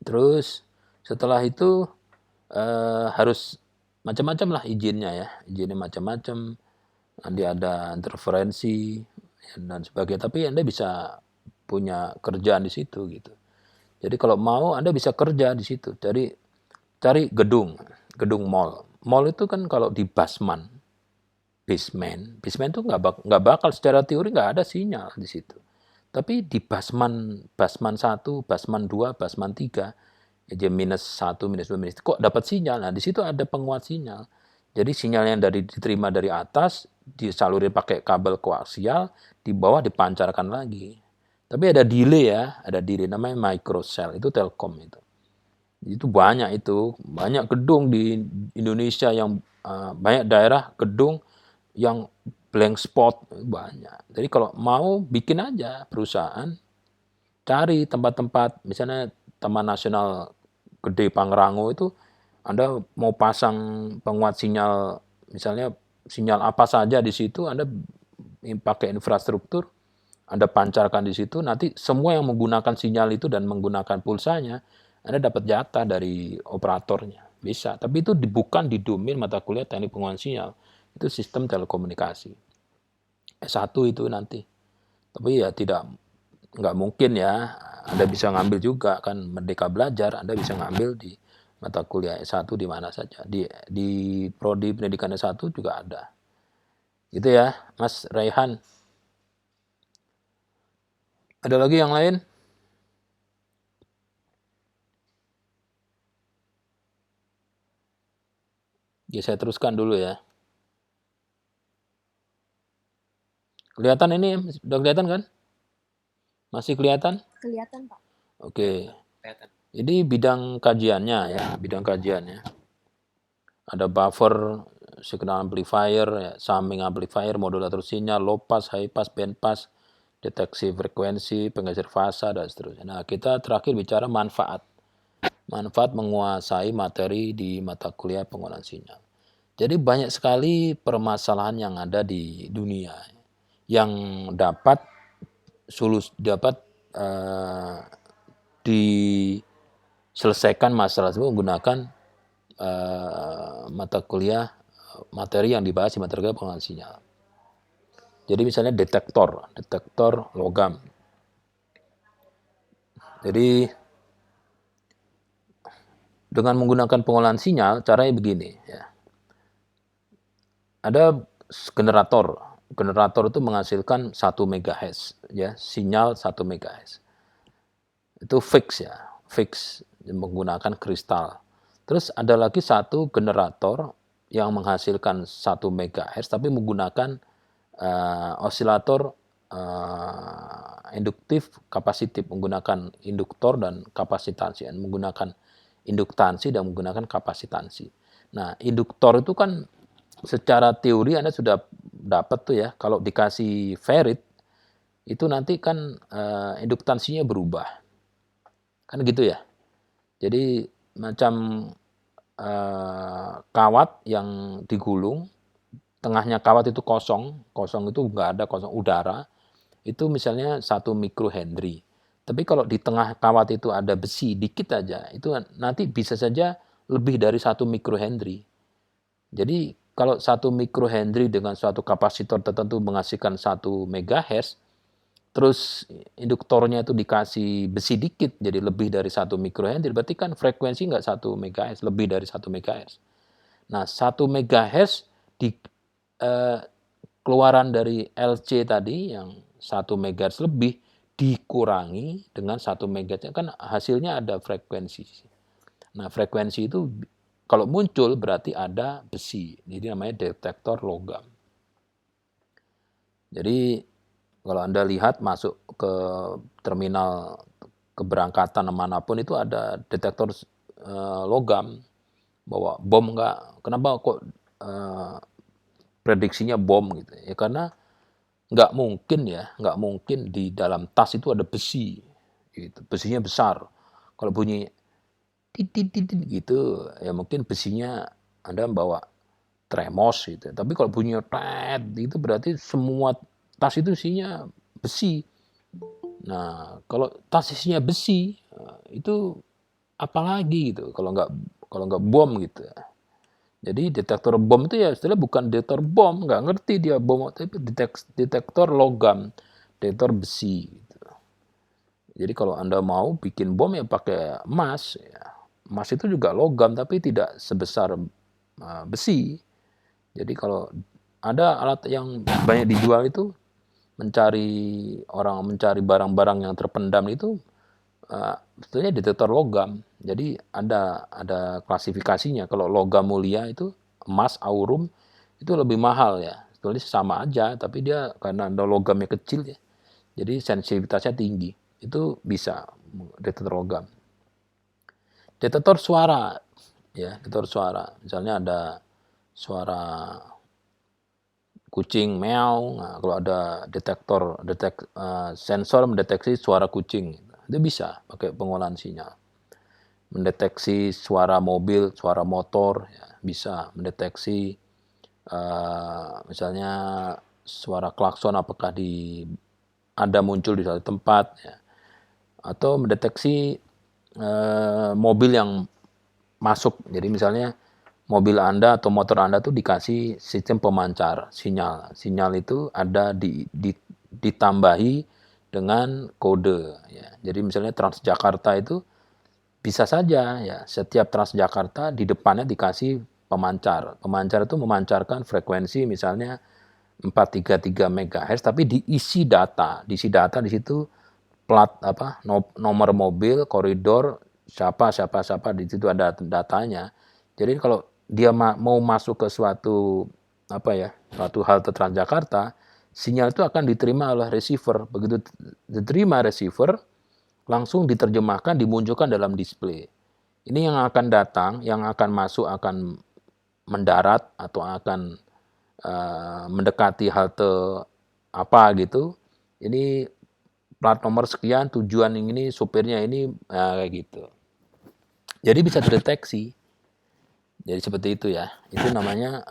Terus setelah itu harus macam-macam lah izinnya ya, izinnya macam-macam. Nanti ada interferensi dan sebagainya. Tapi Anda bisa punya kerjaan di situ gitu. Jadi kalau mau Anda bisa kerja di situ. Cari gedung mall. Mall itu kan kalau di basement itu nggak bakal secara teori nggak ada sinyal di situ. Tapi di basement 1, basement 2, basement 3, aja -1, -2, kok dapat sinyal. Nah, di situ ada penguat sinyal. Jadi sinyal yang diterima dari atas disalurin pakai kabel koaksial, di bawah dipancarkan lagi. Tapi ada delay ya, ada delay namanya microcell, itu Telkom itu. Itu banyak gedung di Indonesia yang banyak daerah gedung yang blank spot banyak. Jadi kalau mau bikin aja perusahaan, cari tempat-tempat, misalnya Taman Nasional Gede Pangrango itu, Anda mau pasang penguat sinyal, misalnya sinyal apa saja di situ, Anda pakai infrastruktur, Anda pancarkan di situ, nanti semua yang menggunakan sinyal itu dan menggunakan pulsanya, Anda dapat jatah dari operatornya. Bisa, tapi itu bukan di domain mata kuliah teknik penguatan sinyal. Itu sistem telekomunikasi. S1 itu nanti. Tapi ya nggak mungkin ya, Anda bisa ngambil juga kan Merdeka Belajar, Anda bisa ngambil di mata kuliah S1 di mana saja. Di prodi pendidikan S1 juga ada. Gitu ya, Mas Raihan. Ada lagi yang lain? Ya, saya teruskan dulu ya. Kelihatan ini? Sudah kelihatan kan? Masih kelihatan? Kelihatan, Pak. Oke. Kelihatan. Ini bidang kajiannya ya, bidang kajiannya. Ada buffer, signal amplifier, ya, summing amplifier, modulator sinyal, low pass, high pass, band pass, deteksi frekuensi, penggeser fasa, dan seterusnya. Nah, kita terakhir bicara manfaat. Manfaat menguasai materi di mata kuliah penggunaan sinyal. Jadi banyak sekali permasalahan yang ada di dunia yang dapat diselesaikan masalah tersebut menggunakan mata kuliah materi yang dibahas di mata kuliah penggunaan sinyal. Jadi misalnya detektor logam. Jadi dengan menggunakan pengolahan sinyal, caranya begini ya. Ada generator. Generator itu menghasilkan 1 MHz ya, sinyal 1 MHz. Itu fix ya, fix menggunakan kristal. Terus ada lagi satu generator yang menghasilkan 1 MHz tapi menggunakan osilator induktif kapasitif, menggunakan induktor dan kapasitansi, menggunakan induktansi dan menggunakan kapasitansi. Nah, induktor itu kan secara teori Anda sudah dapat tuh ya, kalau dikasih ferrit itu nanti kan induktansinya berubah. Kan gitu ya. Jadi macam kawat yang digulung, tengahnya kawat itu kosong itu nggak ada, kosong udara, itu misalnya 1 mikrohenry. Tapi kalau di tengah kawat itu ada besi dikit aja, itu nanti bisa saja lebih dari 1 mikrohenry. Jadi kalau 1 mikrohenry dengan suatu kapasitor tertentu menghasilkan 1 megahertz, terus induktornya itu dikasih besi dikit jadi lebih dari 1 mikrohenry, berarti kan frekuensi nggak 1 megahertz, lebih dari 1 megahertz. Nah, 1 megahertz di keluaran dari LC tadi yang 1 megahertz lebih dikurangi dengan 1 megahertz, kan hasilnya ada frekuensi. Nah, frekuensi itu kalau muncul berarti ada besi. Jadi namanya detektor logam. Jadi kalau Anda lihat masuk ke terminal keberangkatan manapun itu ada detektor logam. Bawa bom enggak? Kenapa kok prediksinya bom gitu? Ya karena nggak mungkin di dalam tas itu ada besi. Gitu. Besinya besar. Kalau bunyi titit gitu, ya mungkin besinya Anda bawa tremos gitu. Tapi kalau bunyinya tet itu berarti semua tas itu isinya besi. Nah, kalau tas isinya besi itu apalagi gitu kalau nggak bom gitu. Jadi detektor bom itu ya istilah bukan detektor bom, nggak ngerti dia bom, tapi detektor logam, detektor besi. Gitu. Jadi kalau Anda mau bikin bom ya pakai emas. Ya. Emas itu juga logam tapi tidak sebesar besi. Jadi kalau ada alat yang banyak dijual itu mencari barang-barang yang terpendam itu sebetulnya detektor logam. Jadi ada klasifikasinya. Kalau logam mulia itu emas, aurum itu lebih mahal ya. Sebetulnya sama aja, tapi dia karena ada logamnya kecil ya. Jadi sensitivitasnya tinggi. Itu bisa detektor logam. Detektor suara ya, detektor suara. Misalnya ada suara kucing meow. Nah, kalau ada sensor mendeteksi suara kucing, itu bisa pakai pengolahan sinyal. Mendeteksi suara mobil, suara motor, ya, bisa mendeteksi misalnya suara klakson apakah ada muncul di suatu tempat, ya. Atau mendeteksi mobil yang masuk. Jadi misalnya mobil Anda atau motor Anda tuh dikasih sistem pemancar sinyal. Sinyal itu ada ditambahi dengan kode. Ya. Jadi misalnya Transjakarta itu bisa saja ya setiap Transjakarta di depannya dikasih pemancar. Pemancar itu memancarkan frekuensi misalnya 433 MHz tapi diisi data. Diisi data di situ plat nomor mobil, koridor, siapa di situ ada datanya. Jadi kalau dia mau masuk ke suatu halte Transjakarta, sinyal itu akan diterima oleh receiver. Begitu diterima receiver, langsung diterjemahkan, dimunculkan dalam display. Ini yang akan datang, yang akan masuk akan mendarat atau akan mendekati halte apa gitu. Ini plat nomor sekian, tujuan ini, supirnya ini, kayak gitu. Jadi bisa terdeteksi. Jadi seperti itu ya. Itu namanya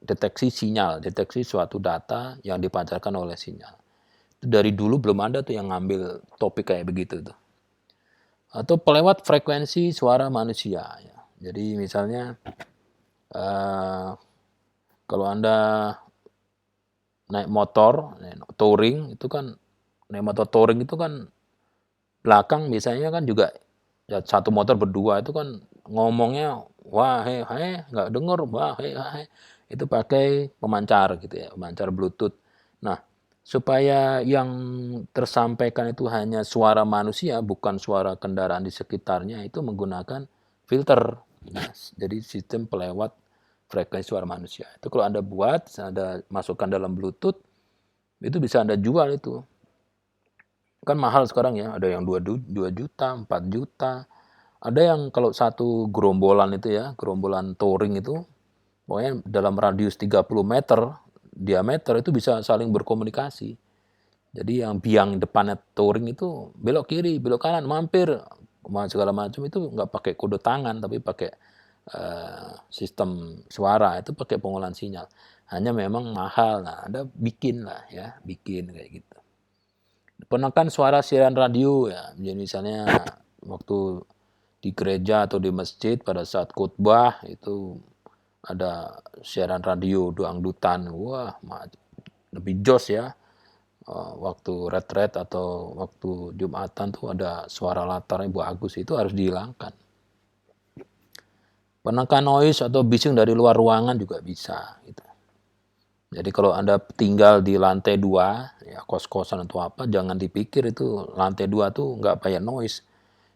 deteksi sinyal, deteksi suatu data yang dipancarkan oleh sinyal. Itu dari dulu belum ada tuh yang ngambil topik kayak begitu tuh. Atau pelewat frekuensi suara manusia. Ya. Jadi misalnya kalau Anda naik motor, touring itu kan naik motor touring itu kan belakang biasanya kan juga ya, satu motor berdua itu kan ngomongnya wah nggak denger wah itu pakai pemancar gitu ya, pemancar Bluetooth. Nah, supaya yang tersampaikan itu hanya suara manusia bukan suara kendaraan di sekitarnya itu menggunakan filter. Nah, jadi sistem pelewat frekuensi suara manusia. Itu kalau Anda buat, Anda masukkan dalam Bluetooth, itu bisa Anda jual itu. Kan mahal sekarang ya, ada yang 2 juta, 4 juta. Ada yang kalau satu gerombolan itu ya, gerombolan touring itu, pokoknya dalam radius 30 meter diameter itu bisa saling berkomunikasi. Jadi yang biang depannya touring itu belok kiri, belok kanan, mampir, segala macam itu nggak pakai kode tangan, tapi pakai sistem suara, itu pakai pengolahan sinyal. Hanya memang mahal, nah Anda bikin lah ya, bikin kayak gitu. Penekan suara siaran radio ya, jadi misalnya waktu di gereja atau di masjid pada saat khutbah itu ada siaran radio dangdutan, wah lebih jos ya. Waktu retret atau waktu Jumatan tuh ada suara latarnya bagus, itu harus dihilangkan. Penekan noise atau bising dari luar ruangan juga bisa gitu. Jadi kalau Anda tinggal di lantai 2, ya kos-kosan atau apa, jangan dipikir itu lantai 2 tuh nggak banyak noise.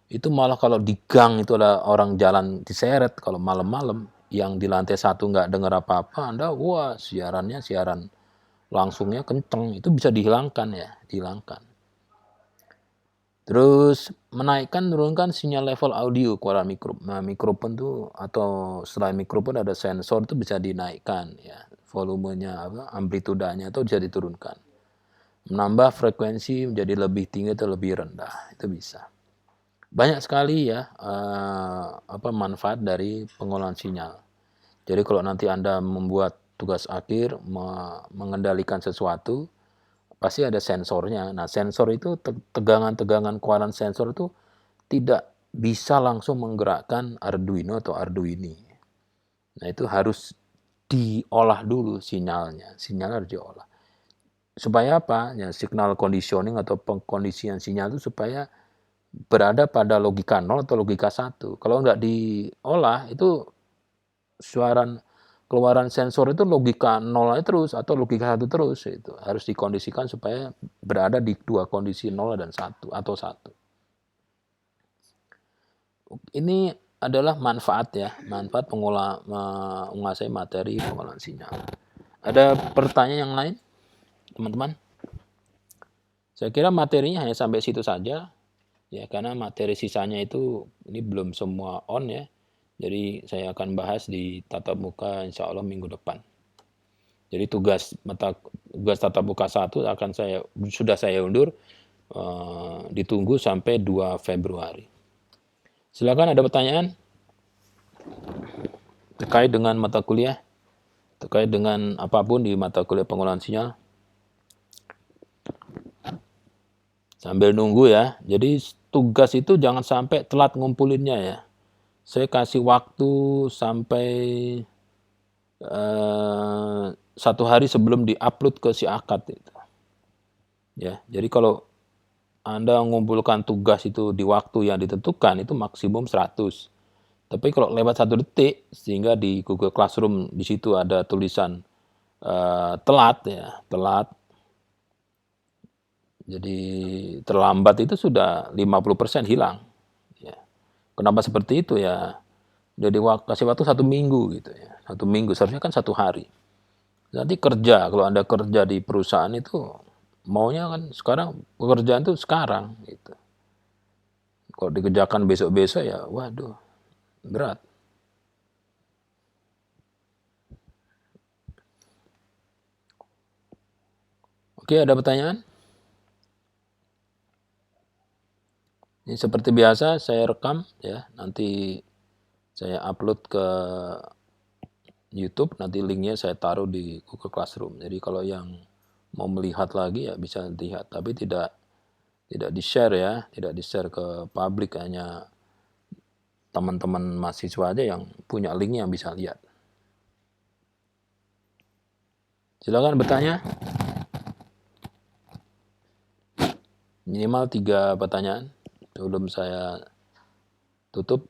Itu malah kalau di gang itu ada orang jalan diseret kalau malam-malam, yang di lantai 1 nggak dengar apa-apa, Anda wah siaran langsungnya kenceng, itu bisa dihilangkan ya, dihilangkan. Terus menaikkan turunkan sinyal level audio keluar mikrofon tuh, atau selain mikrofon ada sensor itu bisa dinaikkan ya, volumenya amplitudanya itu bisa diturunkan. Menambah frekuensi menjadi lebih tinggi atau lebih rendah, itu bisa. Banyak sekali ya manfaat dari pengolahan sinyal. Jadi kalau nanti Anda membuat tugas akhir mengendalikan sesuatu, pasti ada sensornya. Nah, sensor itu tegangan-tegangan keluaran sensor itu tidak bisa langsung menggerakkan Arduino atau Arduini. Nah, itu harus diolah dulu sinyalnya. Sinyal harus diolah. Supaya apa? Ya, signal conditioning atau pengkondisian sinyal itu supaya berada pada logika 0 atau logika 1. Kalau nggak diolah, itu keluaran sensor itu logika 0 terus atau logika 1 terus. Itu harus dikondisikan supaya berada di dua kondisi 0 dan 1 atau 1. Ini adalah manfaat ya, manfaat menguasai materi pengolahan sinyal. Ada pertanyaan yang lain, teman-teman? Saya kira materinya hanya sampai situ saja. Ya, karena materi sisanya itu ini belum semua on ya. Jadi saya akan bahas di tatap muka insya Allah minggu depan. Jadi tugas tatap muka 1 sudah saya undur, ditunggu sampai 2 Februari. Silakan, ada pertanyaan terkait dengan mata kuliah, terkait dengan apapun di mata kuliah pengolahan sinyal. Sambil nunggu ya. Jadi tugas itu jangan sampai telat ngumpulinnya ya. Saya kasih waktu sampai 1 hari sebelum diupload ke si akad itu. Ya, jadi kalau Anda mengumpulkan tugas itu di waktu yang ditentukan itu maksimum 100. Tapi kalau lewat 1 detik, sehingga di Google Classroom di situ ada tulisan telat ya, telat. Jadi terlambat itu sudah 50% hilang. Ya. Kenapa seperti itu ya? Jadi kasih waktu 1 minggu gitu ya. 1 minggu, seharusnya kan 1 hari. Nanti kerja, kalau Anda kerja di perusahaan itu maunya kan sekarang, pekerjaan itu sekarang gitu. Kalau dikerjakan besok-besok ya waduh, berat. Oke, ada pertanyaan? Ini seperti biasa saya rekam ya, nanti saya upload ke YouTube, nanti linknya saya taruh di Google Classroom. Jadi kalau yang mau melihat lagi ya bisa lihat, tapi tidak di-share ya, tidak di-share ke publik, hanya teman-teman mahasiswa aja yang punya linknya yang bisa lihat. Silakan bertanya. Minimal 3 pertanyaan sebelum saya tutup.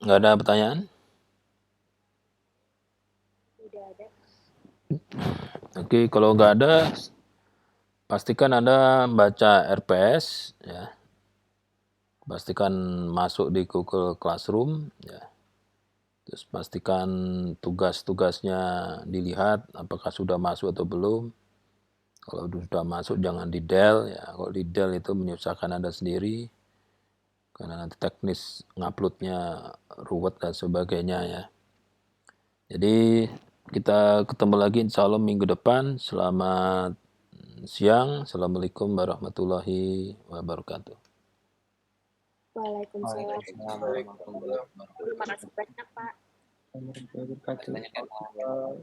Nggak ada pertanyaan? Tidak ada. Oke, kalau nggak ada, pastikan Anda baca RPS ya. Pastikan masuk di Google Classroom ya. Terus pastikan tugas-tugasnya dilihat apakah sudah masuk atau belum. Kalau sudah masuk jangan di-del ya. Kalau di-del itu menyusahkan Anda sendiri. Karena nanti teknis nguploadnya ruwet dan sebagainya ya. Jadi kita ketemu lagi insya Allah minggu depan. Selamat siang. Assalamualaikum warahmatullahi wabarakatuh. Waalaikumsalam. Terima kasih banyak, Pak. Banyak yang mau